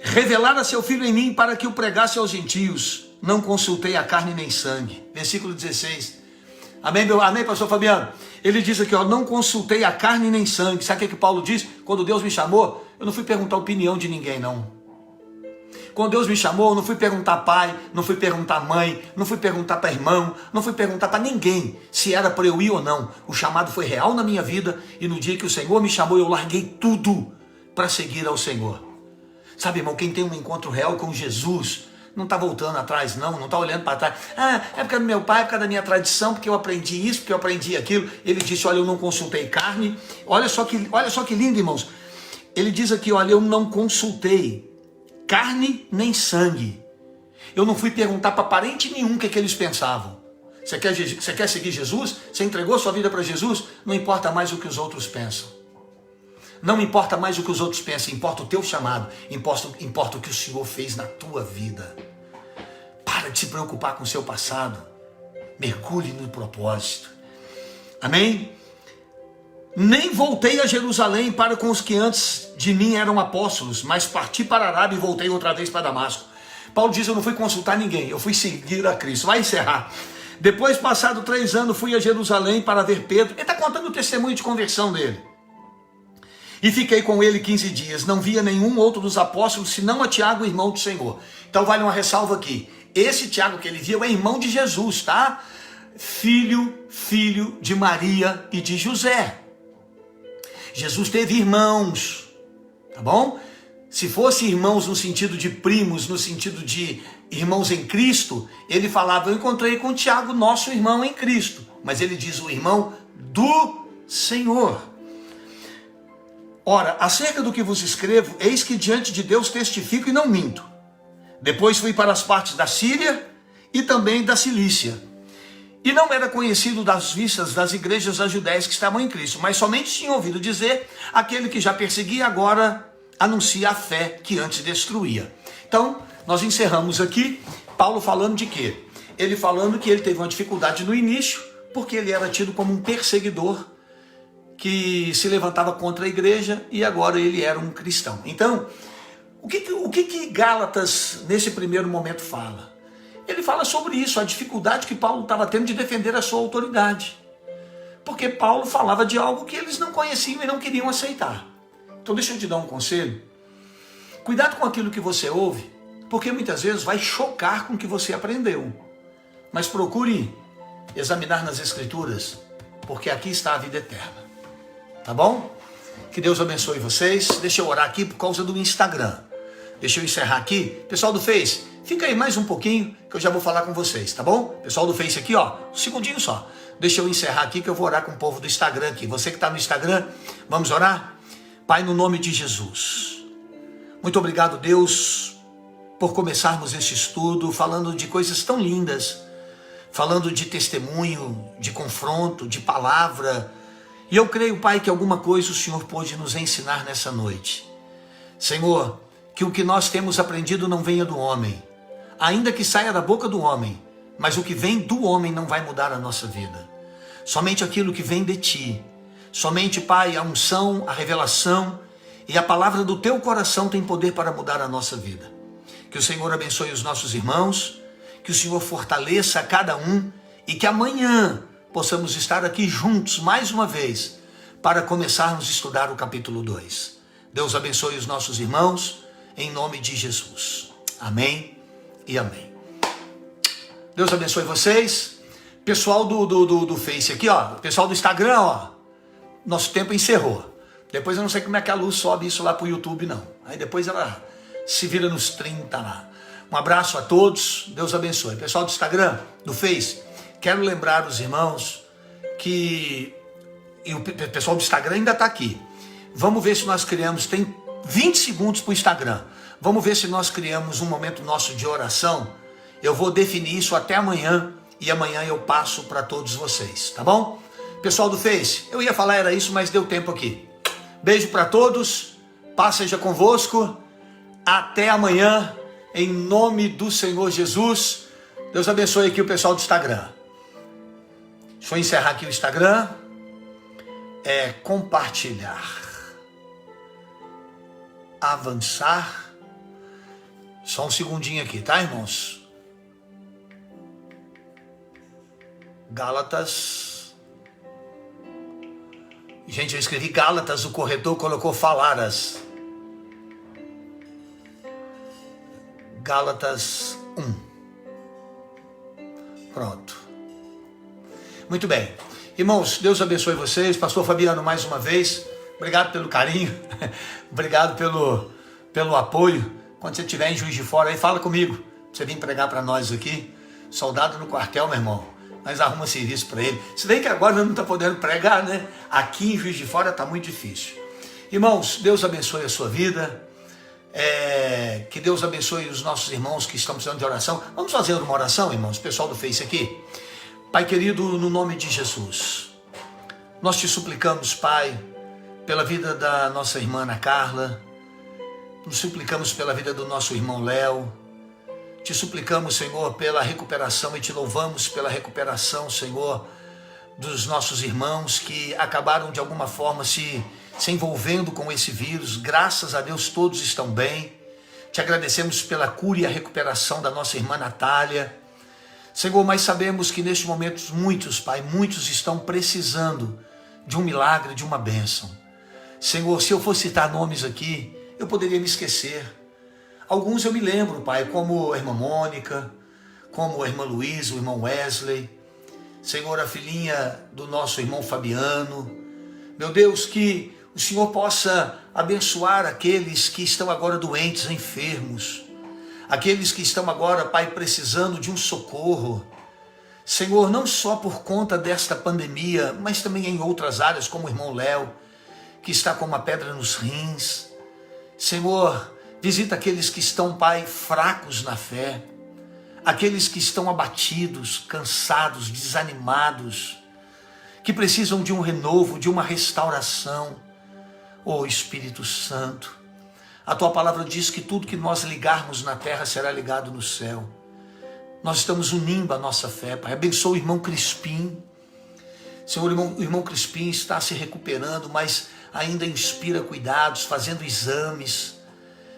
[SPEAKER 1] revelar a seu Filho em mim para que o pregasse aos gentios. Não consultei a carne nem sangue. Versículo 16. Amém, amém, pastor Fabiano? Ele diz aqui, não consultei a carne nem sangue. Sabe o que Paulo diz? Quando Deus me chamou, eu não fui perguntar a opinião de ninguém, não. Quando Deus me chamou, eu não fui perguntar pai, não fui perguntar mãe, não fui perguntar para irmão, não fui perguntar para ninguém se era para eu ir ou não. O chamado foi real na minha vida e no dia que o Senhor me chamou, eu larguei tudo para seguir ao Senhor. Sabe, irmão, quem tem um encontro real com Jesus não está voltando atrás, não está olhando para trás. Ah, é porque é do meu pai, é porque é da minha tradição, porque eu aprendi isso, porque eu aprendi aquilo. Ele disse, olha, eu não consultei carne. Olha só que lindo, irmãos. Ele diz aqui, olha, eu não consultei carne nem sangue. Eu não fui perguntar para parente nenhum o que eles pensavam. Você quer seguir Jesus? Você entregou sua vida para Jesus? Não importa mais o que os outros pensam. Não importa mais o que os outros pensam, importa o teu chamado, importa o que o Senhor fez na tua vida. Para de se preocupar com o seu passado. Mergulhe no propósito. Amém? Nem voltei a Jerusalém para com os que antes de mim eram apóstolos, mas parti para a Arábia e voltei outra vez para Damasco. Paulo diz, eu não fui consultar ninguém, eu fui seguir a Cristo. Vai encerrar. Depois, passado 3 anos, fui a Jerusalém para ver Pedro. Ele está contando o testemunho de conversão dele. E fiquei com ele 15 dias. Não via nenhum outro dos apóstolos, senão a Tiago, irmão do Senhor. Então vale uma ressalva aqui. Esse Tiago que ele viu é irmão de Jesus, tá? Filho de Maria e de José. Jesus teve irmãos, tá bom? Se fosse irmãos no sentido de primos, no sentido de irmãos em Cristo, ele falava, eu encontrei com Tiago, nosso irmão em Cristo. Mas ele diz o irmão do Senhor. Ora, acerca do que vos escrevo, eis que diante de Deus testifico e não minto. Depois fui para as partes da Síria e também da Cilícia. E não era conhecido das vistas das igrejas das Judéias que estavam em Cristo, mas somente tinha ouvido dizer, aquele que já perseguia agora anuncia a fé que antes destruía. Então, nós encerramos aqui, Paulo falando de quê? Ele falando que ele teve uma dificuldade no início, porque ele era tido como um perseguidor, que se levantava contra a igreja e agora ele era um cristão. Então, o que Gálatas nesse primeiro momento fala? Ele fala sobre isso, a dificuldade que Paulo estava tendo de defender a sua autoridade. Porque Paulo falava de algo que eles não conheciam e não queriam aceitar. Então deixa eu te dar um conselho. Cuidado com aquilo que você ouve, porque muitas vezes vai chocar com o que você aprendeu. Mas procure examinar nas Escrituras, porque aqui está a vida eterna. Tá bom? Que Deus abençoe vocês. Deixa eu orar aqui por causa do Instagram. Deixa eu encerrar aqui. Pessoal do Face, fica aí mais um pouquinho que eu já vou falar com vocês, tá bom? Pessoal do Face aqui, ó, um segundinho só. Deixa eu encerrar aqui que eu vou orar com o povo do Instagram aqui. Você que está no Instagram, vamos orar? Pai, no nome de Jesus. Muito obrigado, Deus, por começarmos este estudo falando de coisas tão lindas, falando de testemunho, de confronto, de palavra. E eu creio, Pai, que alguma coisa o Senhor pôde nos ensinar nessa noite. Senhor, que o que nós temos aprendido não venha do homem, ainda que saia da boca do homem, mas o que vem do homem não vai mudar a nossa vida. Somente aquilo que vem de Ti. Somente, Pai, a unção, a revelação e a palavra do Teu coração tem poder para mudar a nossa vida. Que o Senhor abençoe os nossos irmãos, que o Senhor fortaleça a cada um e que amanhã possamos estar aqui juntos mais uma vez para começarmos a estudar o capítulo 2. Deus abençoe os nossos irmãos, em nome de Jesus. Amém e amém. Deus abençoe vocês. Pessoal do Face aqui, ó, pessoal do Instagram, ó, nosso tempo encerrou. Depois eu não sei como é que a luz sobe isso lá para o YouTube, não. Aí depois ela se vira nos 30 lá. Um abraço a todos, Deus abençoe. Pessoal do Instagram, do Face, quero lembrar os irmãos que... E o pessoal do Instagram ainda está aqui. Vamos ver se nós criamos... Tem 20 segundos para o Instagram. Vamos ver se nós criamos um momento nosso de oração. Eu vou definir isso até amanhã. E amanhã eu passo para todos vocês, tá bom? Pessoal do Face, eu ia falar era isso, mas deu tempo aqui. Beijo para todos. Paz seja convosco. Até amanhã. Em nome do Senhor Jesus. Deus abençoe aqui o pessoal do Instagram. Deixa eu encerrar aqui o Instagram. É compartilhar. Avançar. Só um segundinho aqui, tá, irmãos? Gálatas. Gente, eu escrevi Gálatas, o corretor colocou Falaras. Gálatas 1. Pronto. Muito bem. Irmãos, Deus abençoe vocês. Pastor Fabiano, mais uma vez, obrigado pelo carinho, obrigado pelo apoio. Quando você estiver em Juiz de Fora, aí fala comigo. Você vem pregar para nós aqui. Soldado no quartel, meu irmão. Nós arruma serviço para ele. Se bem que agora não está podendo pregar, né? Aqui em Juiz de Fora está muito difícil. Irmãos, Deus abençoe a sua vida. Que Deus abençoe os nossos irmãos que estão precisando de oração. Vamos fazer uma oração, irmãos? Pessoal do Face aqui. Pai querido, no nome de Jesus, nós te suplicamos, Pai, pela vida da nossa irmã Ana Carla, nos suplicamos pela vida do nosso irmão Léo, te suplicamos, Senhor, pela recuperação e te louvamos pela recuperação, Senhor, dos nossos irmãos que acabaram de alguma forma se envolvendo com esse vírus. Graças a Deus todos estão bem. Te agradecemos pela cura e a recuperação da nossa irmã Natália. Senhor, mas sabemos que neste momento muitos, Pai, muitos estão precisando de um milagre, de uma bênção. Senhor, se eu for citar nomes aqui, eu poderia me esquecer. Alguns eu me lembro, Pai, como a irmã Mônica, como a irmã Luísa, o irmão Wesley. Senhor, a filhinha do nosso irmão Fabiano. Meu Deus, que o Senhor possa abençoar aqueles que estão agora doentes, enfermos. Aqueles que estão agora, Pai, precisando de um socorro. Senhor, não só por conta desta pandemia, mas também em outras áreas, como o irmão Léo, que está com uma pedra nos rins. Senhor, visita aqueles que estão, Pai, fracos na fé. Aqueles que estão abatidos, cansados, desanimados, que precisam de um renovo, de uma restauração. Ó Espírito Santo, a Tua palavra diz que tudo que nós ligarmos na terra será ligado no céu. Nós estamos unindo a nossa fé, Pai. Abençoa o irmão Crispim. Senhor, o irmão Crispim está se recuperando, mas ainda inspira cuidados, fazendo exames.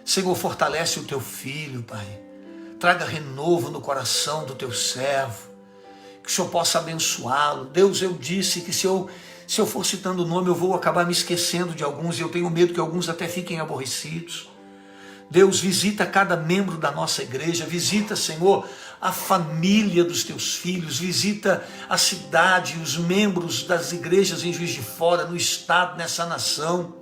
[SPEAKER 1] Senhor, fortalece o Teu filho, Pai. Traga renovo no coração do Teu servo. Que o Senhor possa abençoá-lo. Deus, eu disse que se eu for citando o nome, eu vou acabar me esquecendo de alguns, e eu tenho medo que alguns até fiquem aborrecidos. Deus, visita cada membro da nossa igreja, visita, Senhor, a família dos Teus filhos, visita a cidade, os membros das igrejas em Juiz de Fora, no estado, nessa nação.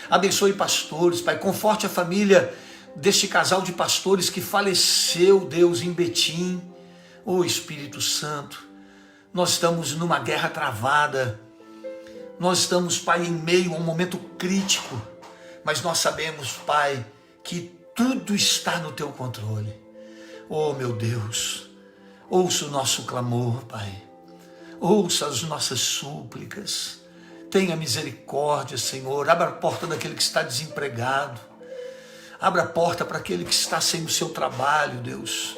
[SPEAKER 1] Abençoe pastores, Pai, conforte a família deste casal de pastores que faleceu, Deus, em Betim. Ó Espírito Santo, nós estamos numa guerra travada. Nós estamos, Pai, em meio a um momento crítico, mas nós sabemos, Pai, que tudo está no Teu controle. Oh, meu Deus, ouça o nosso clamor, Pai. Ouça as nossas súplicas. Tenha misericórdia, Senhor. Abra a porta daquele que está desempregado. Abra a porta para aquele que está sem o seu trabalho, Deus.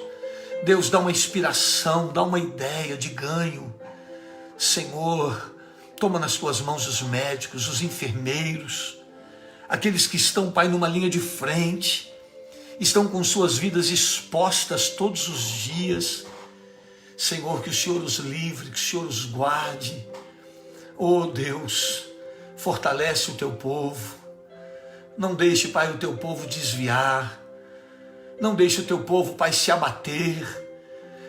[SPEAKER 1] Deus, dá uma inspiração, dá uma ideia de ganho. Senhor, toma nas Tuas mãos os médicos, os enfermeiros, aqueles que estão, Pai, numa linha de frente, estão com suas vidas expostas todos os dias. Senhor, que o Senhor os livre, que o Senhor os guarde. Oh Deus, fortalece o Teu povo. Não deixe, Pai, o Teu povo desviar. Não deixe o Teu povo, Pai, se abater.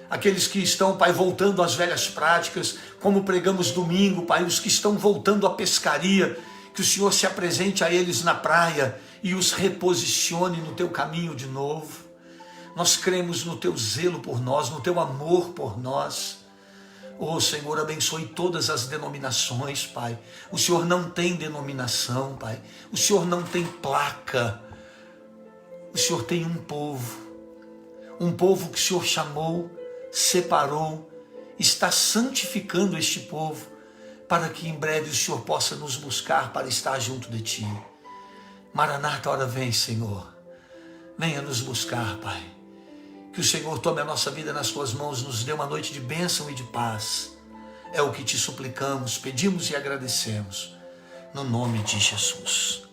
[SPEAKER 1] Aqueles que estão, Pai, voltando às velhas práticas, como pregamos domingo, Pai, os que estão voltando à pescaria, que o Senhor se apresente a eles na praia e os reposicione no Teu caminho de novo. Nós cremos no Teu zelo por nós, no Teu amor por nós. Oh, Senhor, abençoe todas as denominações, Pai. O Senhor não tem denominação, Pai. O Senhor não tem placa. O Senhor tem um povo que o Senhor chamou, separou, está santificando este povo, para que em breve o Senhor possa nos buscar para estar junto de Ti. Maranata, ora vem, Senhor. Venha nos buscar, Pai. Que o Senhor tome a nossa vida nas Tuas mãos, nos dê uma noite de bênção e de paz. É o que Te suplicamos, pedimos e agradecemos. No nome de Jesus.